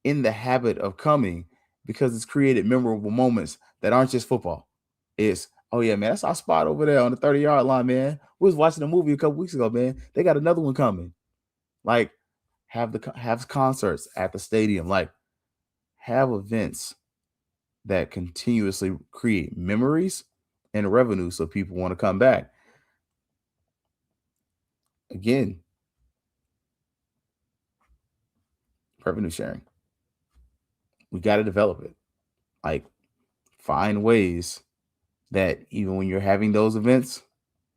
in the habit of coming because it's created memorable moments that aren't just football. It's, oh yeah, man, that's our spot over there on the 30-yard line, man. We was watching a movie a couple weeks ago, man. They got another one coming. Like, have concerts at the stadium. Like, have events that continuously create memories and revenue so people want to come back. Again, revenue sharing. We got to develop it. Like, find ways that even when you're having those events,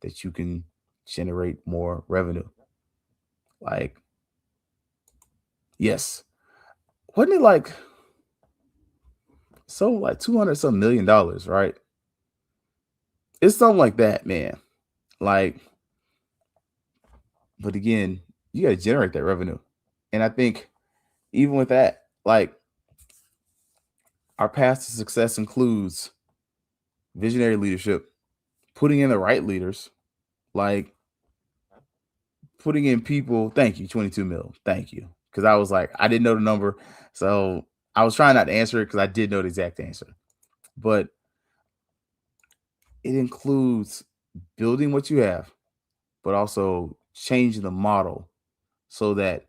that you can generate more revenue. Like, yes. Wasn't it like $200 some million, right? It's something like that, man. Like, but again, you got to generate that revenue. And I think even with that, like, our path to success includes visionary leadership, putting in the right leaders, like putting in people. Thank you, 22 mil. Thank you. Because I was like, I didn't know the number. So I was trying not to answer it because I did know the exact answer. But it includes building what you have, but also changing the model so that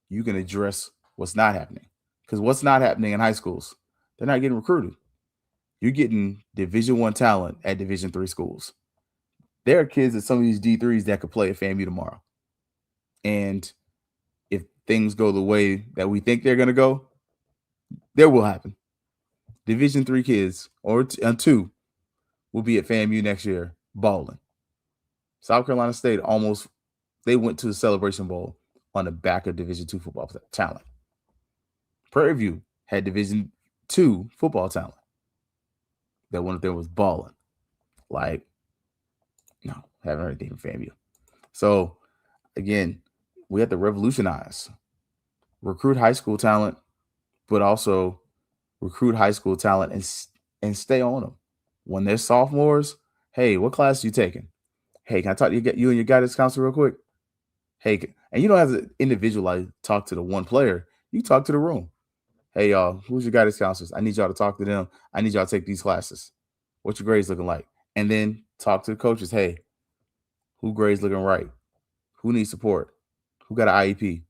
you can address what's not happening. Because what's not happening in high schools, they're not getting recruited. You're getting Division I talent at Division III schools. There are kids at some of these D3s that could play at FAMU tomorrow. And if things go the way that we think they're going to go, there will happen. Division III kids or two will be at FAMU next year balling. South Carolina State they went to the Celebration Bowl on the back of Division II football talent. Prairie View had Division II football talent. That one of them was balling. Like, no, haven't heard anything from FAMU. So, again, we have to revolutionize. Recruit high school talent, but also recruit high school talent and stay on them. When they're sophomores, hey, what class are you taking? Hey, can I talk to you and your guidance counselor real quick? Hey, and you don't have to individually talk to the one player. You talk to the room. Hey, y'all, who's your guidance counselors? I need y'all to talk to them. I need y'all to take these classes. What's your grades looking like? And then talk to the coaches. Hey, who grades looking right? Who needs support? Who got an IEP?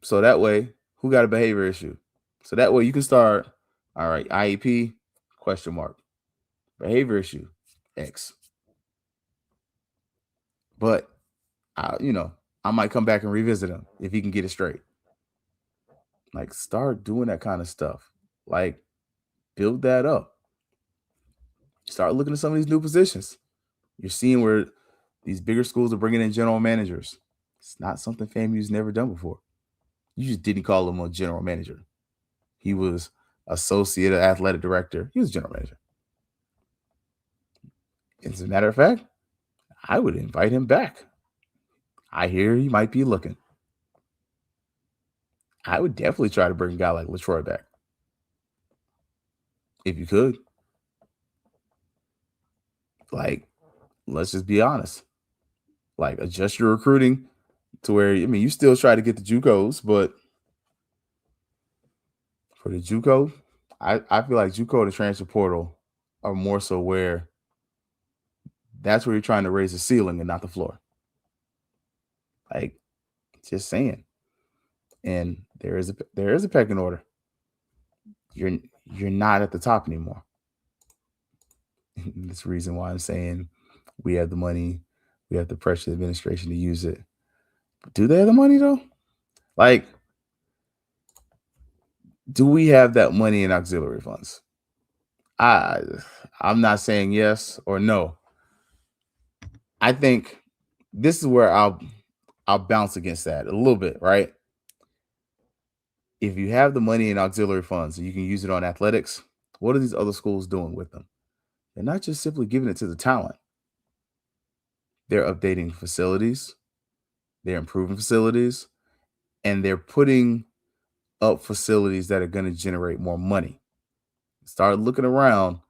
So that way, who got a behavior issue? So that way you can start, all right, IEP, question mark. Behavior issue, X. But, I might come back and revisit him if he can get it straight. Like, start doing that kind of stuff. Like, build that up. Start looking at some of these new positions. You're seeing where these bigger schools are bringing in general managers. It's not something FAMU's never done before. You just didn't call him a general manager. He was associate athletic director. He was general manager. As a matter of fact, I would invite him back. I hear he might be looking. I would definitely try to bring a guy like LaTroy back. If you could. Like, let's just be honest. Like, adjust your recruiting to where, you still try to get the JUCOs, but for the JUCO, I feel like JUCO and the transfer portal are more so where that's where you're trying to raise the ceiling and not the floor. Like, just saying. And there is a pecking order. You're not at the top anymore. That's the reason why I'm saying We have the money. We have to pressure the administration to use it. But do they have the money though? Like, do we have that money in auxiliary funds? I I'm not saying yes or no. I think this is where I'll bounce against that a little bit, right? If you have the money in auxiliary funds and you can use it on athletics, what are these other schools doing with them? They're not just simply giving it to the talent. They're updating facilities, they're improving facilities, and they're putting up facilities that are going to generate more money. Start looking around,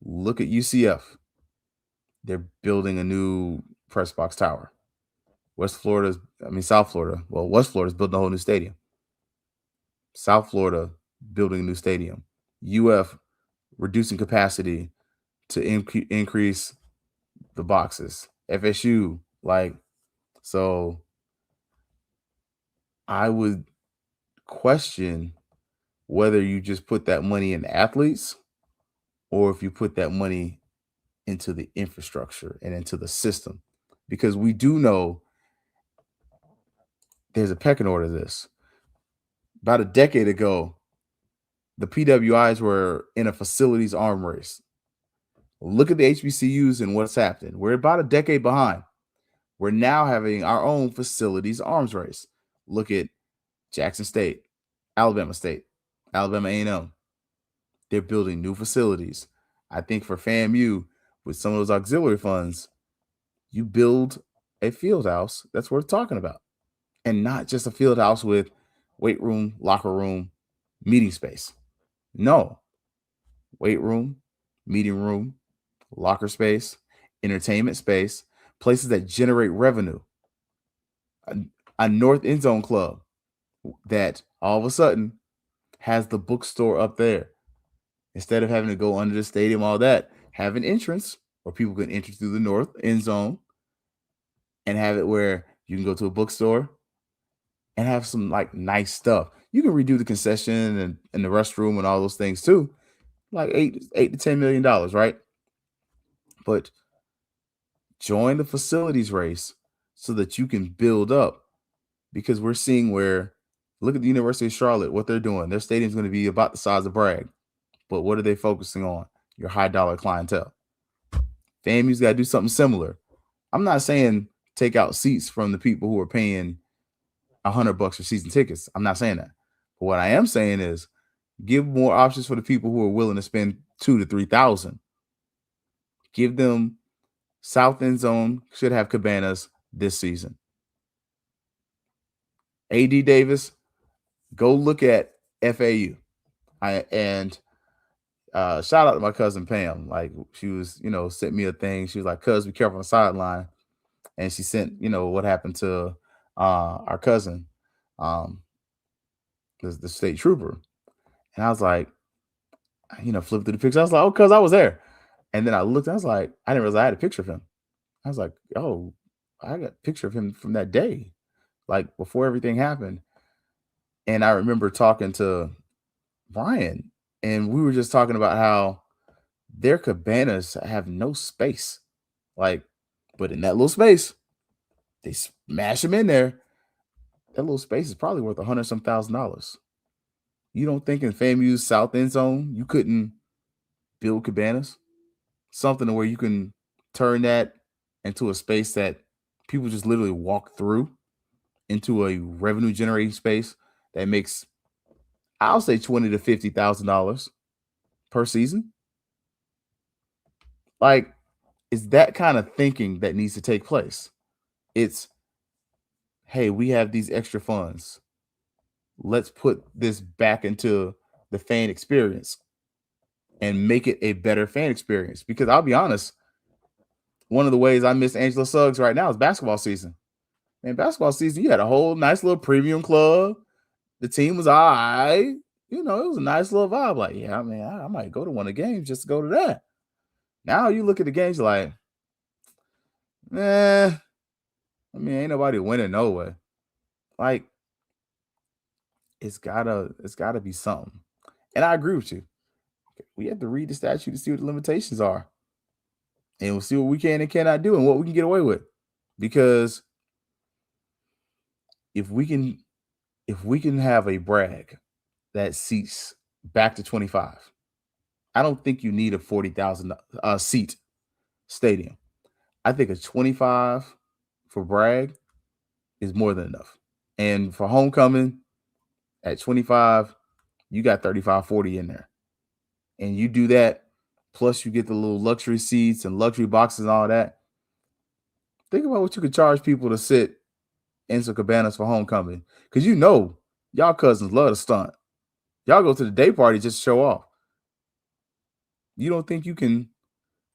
look at UCF. They're building a new press box tower. South Florida. Well, West Florida's building a whole new stadium. South Florida building a new stadium. UF reducing capacity to increase the boxes. FSU, so I would question whether you just put that money in athletes or if you put that money into the infrastructure and into the system. Because we do know there's a pecking order to this. About a decade ago, the PWIs were in a facilities arm race. Look at the HBCUs and what's happened. We're about a decade behind. We're now having our own facilities arms race. Look at Jackson State, Alabama State, Alabama A&M. They're building new facilities. I think for FAMU, with some of those auxiliary funds, you build a field house that's worth talking about. And not just a field house with weight room, locker room, meeting space. No. Weight room, meeting room, locker space, entertainment space, places that generate revenue. A North End Zone club that all of a sudden has the bookstore up there. Instead of having to go under the stadium, all that, have an entrance where people can enter through the North End Zone and have it where you can go to a bookstore and have some nice stuff. You can redo the concession and the restroom and all those things too. Like $8 to $10 million, right? But join the facilities race so that you can build up, because we're seeing where, look at the University of Charlotte, what they're doing. Their stadium's going to be about the size of Bragg. But what are they focusing on? Your high dollar clientele. FAMU's got to do something similar. I'm not saying take out seats from the people who are paying $100 for season tickets. I'm not saying that. But what I am saying is give more options for the people who are willing to spend $2,000 to $3,000. Give them South End Zone should have cabanas this season. AD Davis, go look at FAU. Shout out to my cousin Pam. She was, sent me a thing. She was like, "Cuz, be careful on the sideline." And she sent, what happened to our cousin, the state trooper. And I was like, flipped through the picture. I was like, "Oh, cuz, I was there." And then I looked, I was like, I didn't realize I had a picture of him. I was like, "Oh, I got a picture of him from that day, before everything happened." And I remember talking to Brian, and we were just talking about how their cabanas have no space. But in that little space, they smash them in there. That little space is probably worth $100 thousand. You don't think in FAMU's South End Zone you couldn't build cabanas? Something where you can turn that into a space that people just literally walk through into a revenue generating space that makes, I'll say, $20,000 to $50,000 per season. It's that kind of thinking that needs to take place. It's, hey, we have these extra funds. Let's put this back into the fan experience and make it a better fan experience. Because I'll be honest, one of the ways I miss Angela Suggs right now is basketball season. And basketball season, you had a whole nice little premium club. The team was all right. It was a nice little vibe. Yeah, I might go to one of the games just to go to that. Now you look at the games like, ain't nobody winning no way. It's gotta be something. And I agree with you. We have to read the statute to see what the limitations are. and we'll see what we can and cannot do and what we can get away with. Because if we can have a brag that seats back to 25, I don't think you need a 40,000 seat stadium. I think a 25 for brag is more than enough. And for homecoming at 25, you got 35, 40 in there. And you do that, plus you get the little luxury seats and luxury boxes and all that. Think about what you could charge people to sit in some cabanas for homecoming. Because y'all cousins love to stunt. Y'all go to the day party just to show off. You don't think you can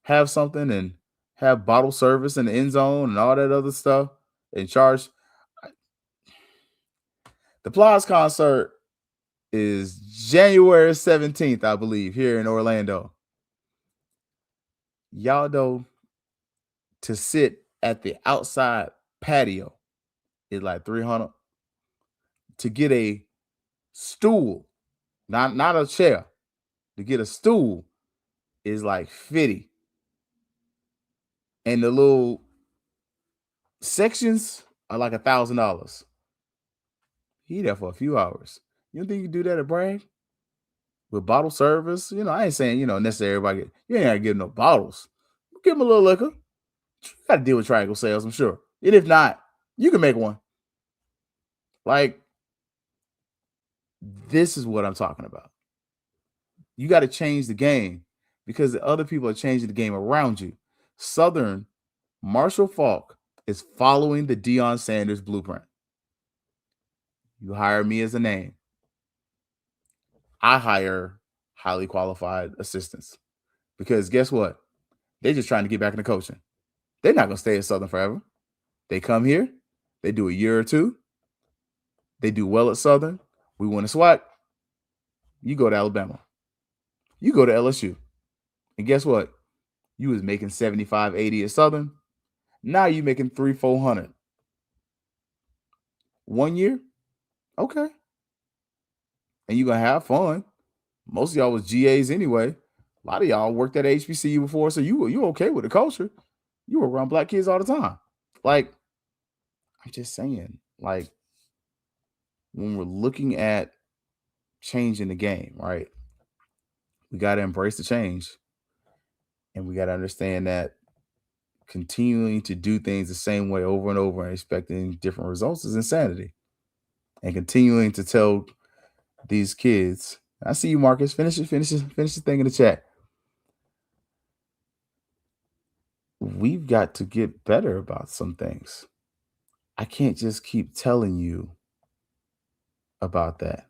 have something and have bottle service in the end zone and all that other stuff and charge? The Plies concert is January 17th, I believe, here in Orlando. Y'all know to sit at the outside patio is like $300. To get a stool, not a chair, to get a stool is like $50. And the little sections are like $1,000. He there for a few hours. You don't think you can do that at Bragg? With bottle service? I ain't saying, necessarily everybody you ain't gotta give no bottles. Give them a little liquor. You gotta deal with triangle sales, I'm sure. And if not, you can make one. Like, this is what I'm talking about. You got to change the game because the other people are changing the game around you. Southern, Marshall Faulk is following the Deion Sanders blueprint. You hire me as a name. I hire highly qualified assistants because guess what? They're just trying to get back into coaching. They're not going to stay at Southern forever. They come here. They do a year or two. They do well at Southern. We win a SWAC. You go to Alabama. You go to LSU. And guess what? You was making 75, 80 at Southern. Now you making 300, 400. 1 year? Okay. And you're going to have fun. Most of y'all was GAs anyway. A lot of y'all worked at HBCU before, so you okay with the culture. You were around black kids all the time. Like, I'm just saying, like, when we're looking at changing the game, right? We got to embrace the change. And we got to understand that continuing to do things the same way over and over and expecting different results is insanity. And continuing to tell these kids, I see you, Marcus. Finish the thing in the chat. We've got to get better about some things. I can't just keep telling you about that.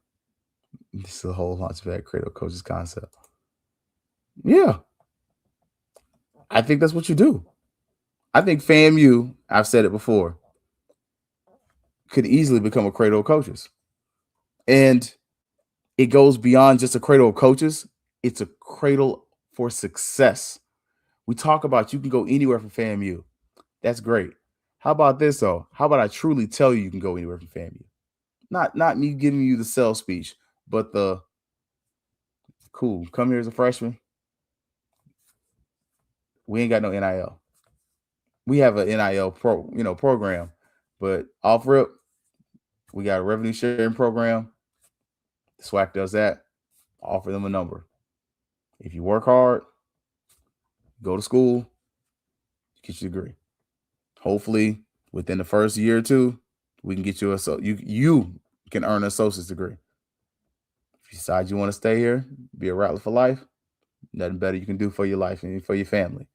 This is a whole Launchpad Cradle Coaches concept. Yeah. I think that's what you do. I think FAMU, I've said it before, could easily become a cradle of coaches. And it goes beyond just a cradle of coaches. It's a cradle for success. We talk about you can go anywhere from FAMU. That's great. How about this, though? How about I truly tell you can go anywhere from FAMU? Not me giving you the sell speech, but the cool, come here as a freshman. We ain't got no NIL. We have an NIL program, but off rip, we got a revenue sharing program. The SWAC does that. Offer them a number. If you work hard, go to school, get your degree. Hopefully, within the first year or two, we can get you you can earn an associate's degree. If you decide you want to stay here, be a Rattler for life, nothing better you can do for your life and for your family.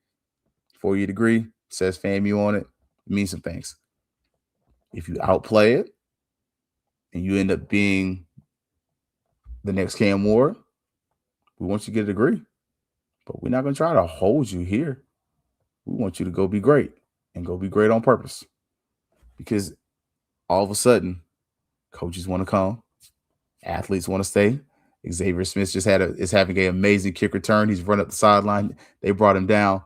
4-year degree says FAMU on it. It means some things. If you outplay it and you end up being the next Cam Ward, we want you to get a degree. But we're not going to try to hold you here. We want you to go be great and go be great on purpose. Because all of a sudden, coaches want to come. Athletes want to stay. Xavier Smith is having an amazing kick return. He's run up the sideline. They brought him down.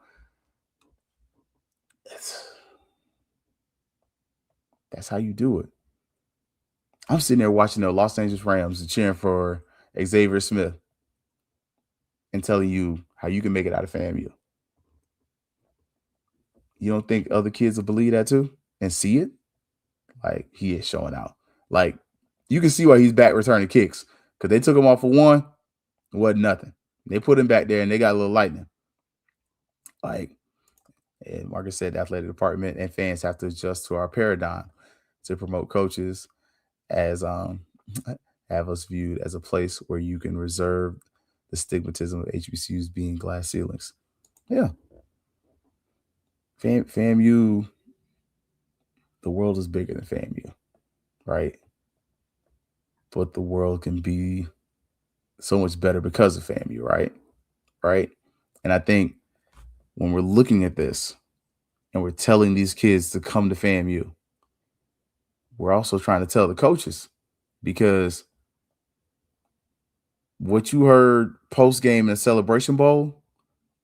That's how you do it. I'm sitting there watching the Los Angeles Rams and cheering for Xavier Smith and telling you how you can make it out of FAMU. You don't think other kids will believe that too and see it? Like, he is showing out. Like, you can see why he's back returning kicks, because they took him off for one, it wasn't nothing. They put him back there and they got a little lightning. Like, and Marcus said, the athletic department and fans have to adjust to our paradigm to promote coaches as have us viewed as a place where you can reserve the stigmatism of HBCUs being glass ceilings. Yeah. FAMU, the world is bigger than FAMU, right? But the world can be so much better because of FAMU, right? Right. And I think when we're looking at this and we're telling these kids to come to FAMU, we're also trying to tell the coaches, because what you heard post game in the Celebration Bowl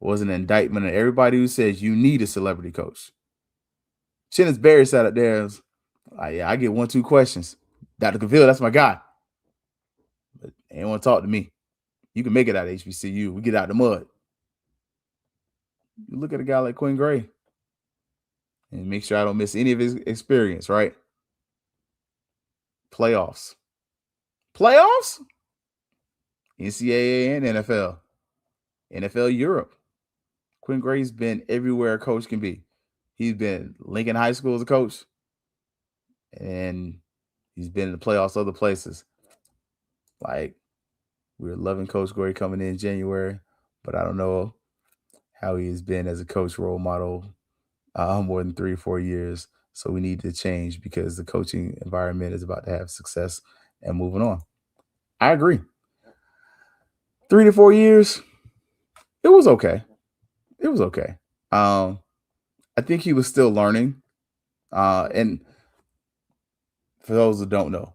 was an indictment of everybody who says you need a celebrity coach. Shannon Barry sat up there and was like, yeah, I get 1-2 questions. Dr. Cavill, that's my guy. But they don't want to talk to me. You can make it out of HBCU. We get out of the mud. You look at a guy like Quinn Gray and make sure I don't miss any of his experience, right? Playoffs. NCAA and NFL. NFL Europe. Quinn Gray's been everywhere a coach can be. He's been Lincoln High School as a coach, and he's been in the playoffs other places. Like, we're loving Coach Gray coming in January, but I don't know how he has been as a coach role model more than 3 or 4 years. So we need to change, because the coaching environment is about to have success and moving on. I agree. 3 to 4 years, it was okay. I think he was still learning. And for those who don't know,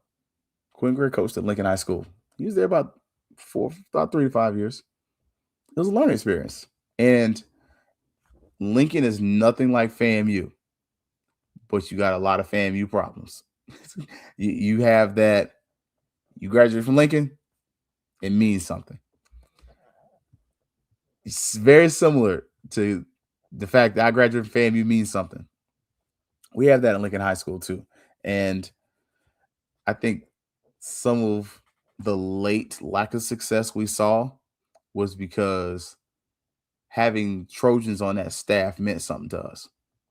Quinn Gray coached at Lincoln High School. He was there about 3 to 5 years. It was a learning experience. And Lincoln is nothing like FAMU, but you got a lot of FAMU problems. you have that. You graduate from Lincoln, it means something. It's very similar to the fact that I graduated from FAMU means something. We have that in Lincoln High School too. And I think some of the late lack of success we saw was because having Trojans on that staff meant something to us.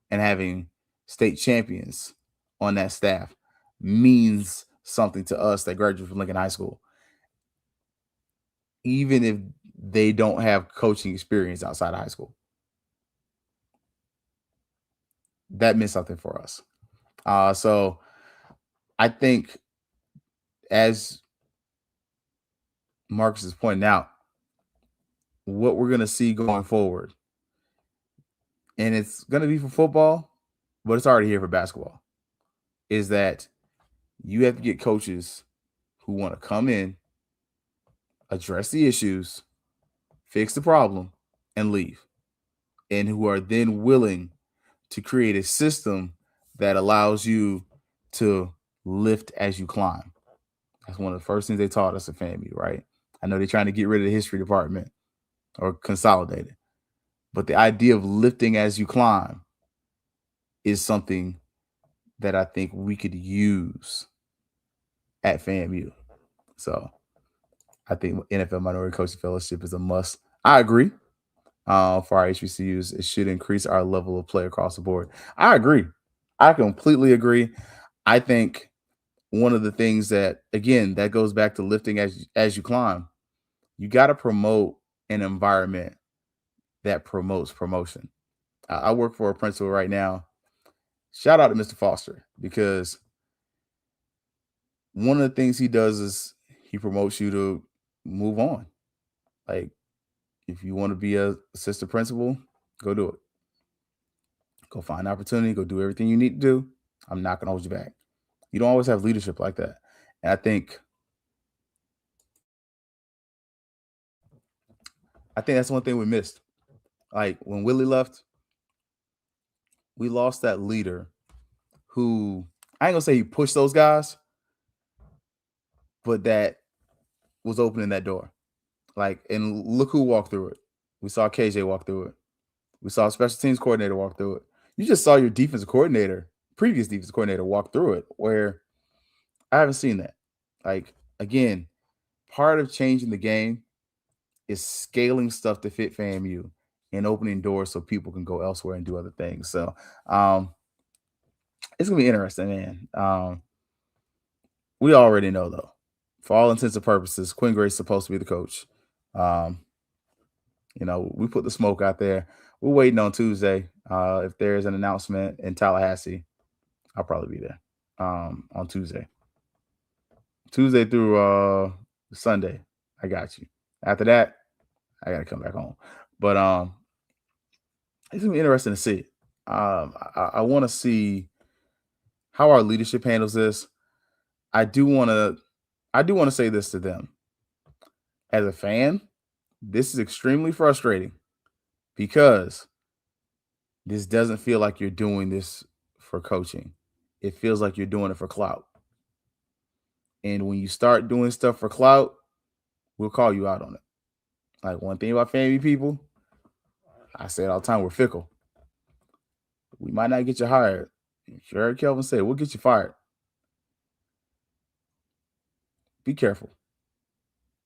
And having state champions on that staff means something to us that graduate from Lincoln High School, even if they don't have coaching experience outside of high school. That meant something for us. So I think, as Marcus is pointing out, what we're going to see going forward, and it's going to be for football, but it's already here for basketball, is that you have to get coaches who want to come in, address the issues, fix the problem, and leave, and who are then willing to create a system that allows you to lift as you climb. That's one of the first things they taught us at FAMU, right? I know they're trying to get rid of the history department or consolidate it, but the idea of lifting as you climb is something that I think we could use at FAMU. So I think NFL Minority Coaching Fellowship is a must. I agree. For our HBCUs, it should increase our level of play across the board. I agree. I completely agree. I think one of the things that, again, that goes back to lifting as you climb, you got to promote an environment that promotes promotion. I work for a principal right now. Shout out to Mr. Foster, because one of the things he does is he promotes you to move on. Like, if you want to be a assistant principal, go do it. Go find an opportunity. Go do everything you need to do. I'm not going to hold you back. You don't always have leadership like that. And I think that's one thing we missed. Like, when Willie left, we lost that leader who, I ain't going to say he pushed those guys, but that was opening that door. Like, and look who walked through it. We saw KJ walk through it. We saw a special teams coordinator walk through it. you just saw your previous defensive coordinator, walk through it. Where I haven't seen that. Like again, part of changing the game is scaling stuff to fit FAMU and opening doors so people can go elsewhere and do other things. So it's gonna be interesting, man. We already know though, for all intents and purposes, Quinn Gray's supposed to be the coach. We put the smoke out there. We're waiting on Tuesday. If there's an announcement in Tallahassee, I'll probably be there on Tuesday. Tuesday through Sunday, I got you. After that, I gotta come back home. But it's gonna be interesting to see. I want to see how our leadership handles this. I do want to say this to them. As a fan, this is extremely frustrating because this doesn't feel like you're doing this for coaching. It feels like you're doing it for clout. And when you start doing stuff for clout, we'll call you out on it. Like one thing about FAMU people, I say it all the time, we're fickle. We might not get you hired. You heard Kelvin say, we'll get you fired. Be careful.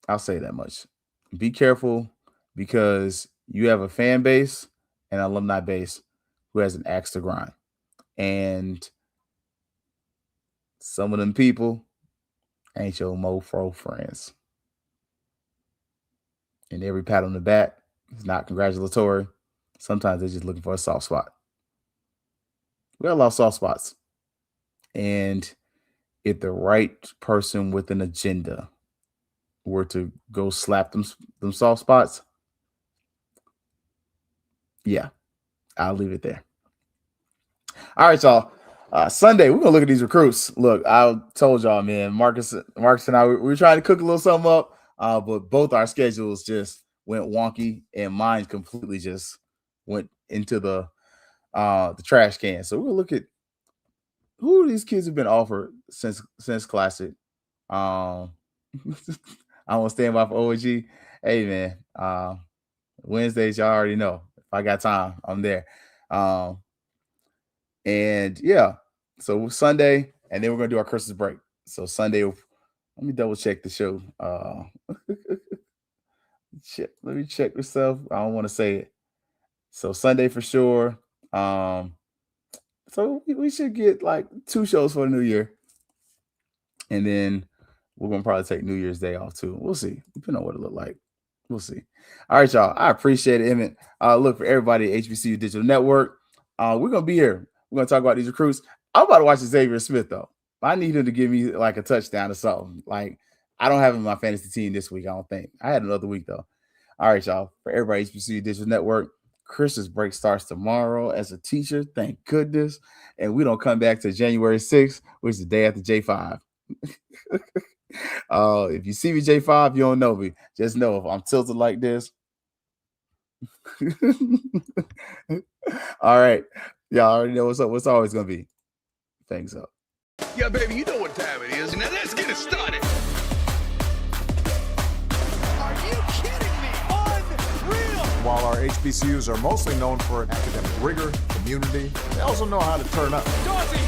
I'll say that much. Be careful because you have a fan base and alumni base who has an axe to grind. And some of them people ain't your mofo friends. And every pat on the back is not congratulatory. Sometimes they're just looking for a soft spot. We got a lot of soft spots. And if the right person with an agenda were to go slap them soft spots, yeah, I'll leave it there. All right, y'all. Sunday, we're going to look at these recruits. Look, I told y'all, man, Marcus and I, we were trying to cook a little something up, but both our schedules just went wonky, and mine completely just went into the trash can. So we're going to look at who these kids have been offered since Classic. I want to stand by for OG. Hey, man, Wednesdays, y'all already know. If I got time, I'm there. And yeah, so Sunday, and then we're going to do our Christmas break. So Sunday, let me double check the show. Let me check myself. I don't want to say it. So Sunday for sure. So we should get like 2 shows for the new year. And then we're going to probably take New Year's Day off too. We'll see. Depending on what it look like. We'll see. All right, y'all. I appreciate it, Emmett. Look, for everybody at HBCU Digital Network, we're going to be here. We're going to talk about these recruits. I'm about to watch Xavier Smith, though. I need him to give me like a touchdown or something. Like, I don't have him in my fantasy team this week, I don't think. I had another week, though. All right, y'all. For everybody at HBCU Digital Network, Christmas break starts tomorrow as a teacher. Thank goodness. And we don't come back to January 6th, which is the day after J5. If you see me J5, you don't know me. Just know if I'm tilted like this. All right. Y'all already know what's up. What's always going to be. Fangs Up. Yeah, baby, you know what time it is. Now let's get it started. Are you kidding me? Unreal! While our HBCUs are mostly known for academic rigor, community, they also know how to turn up. Dorsey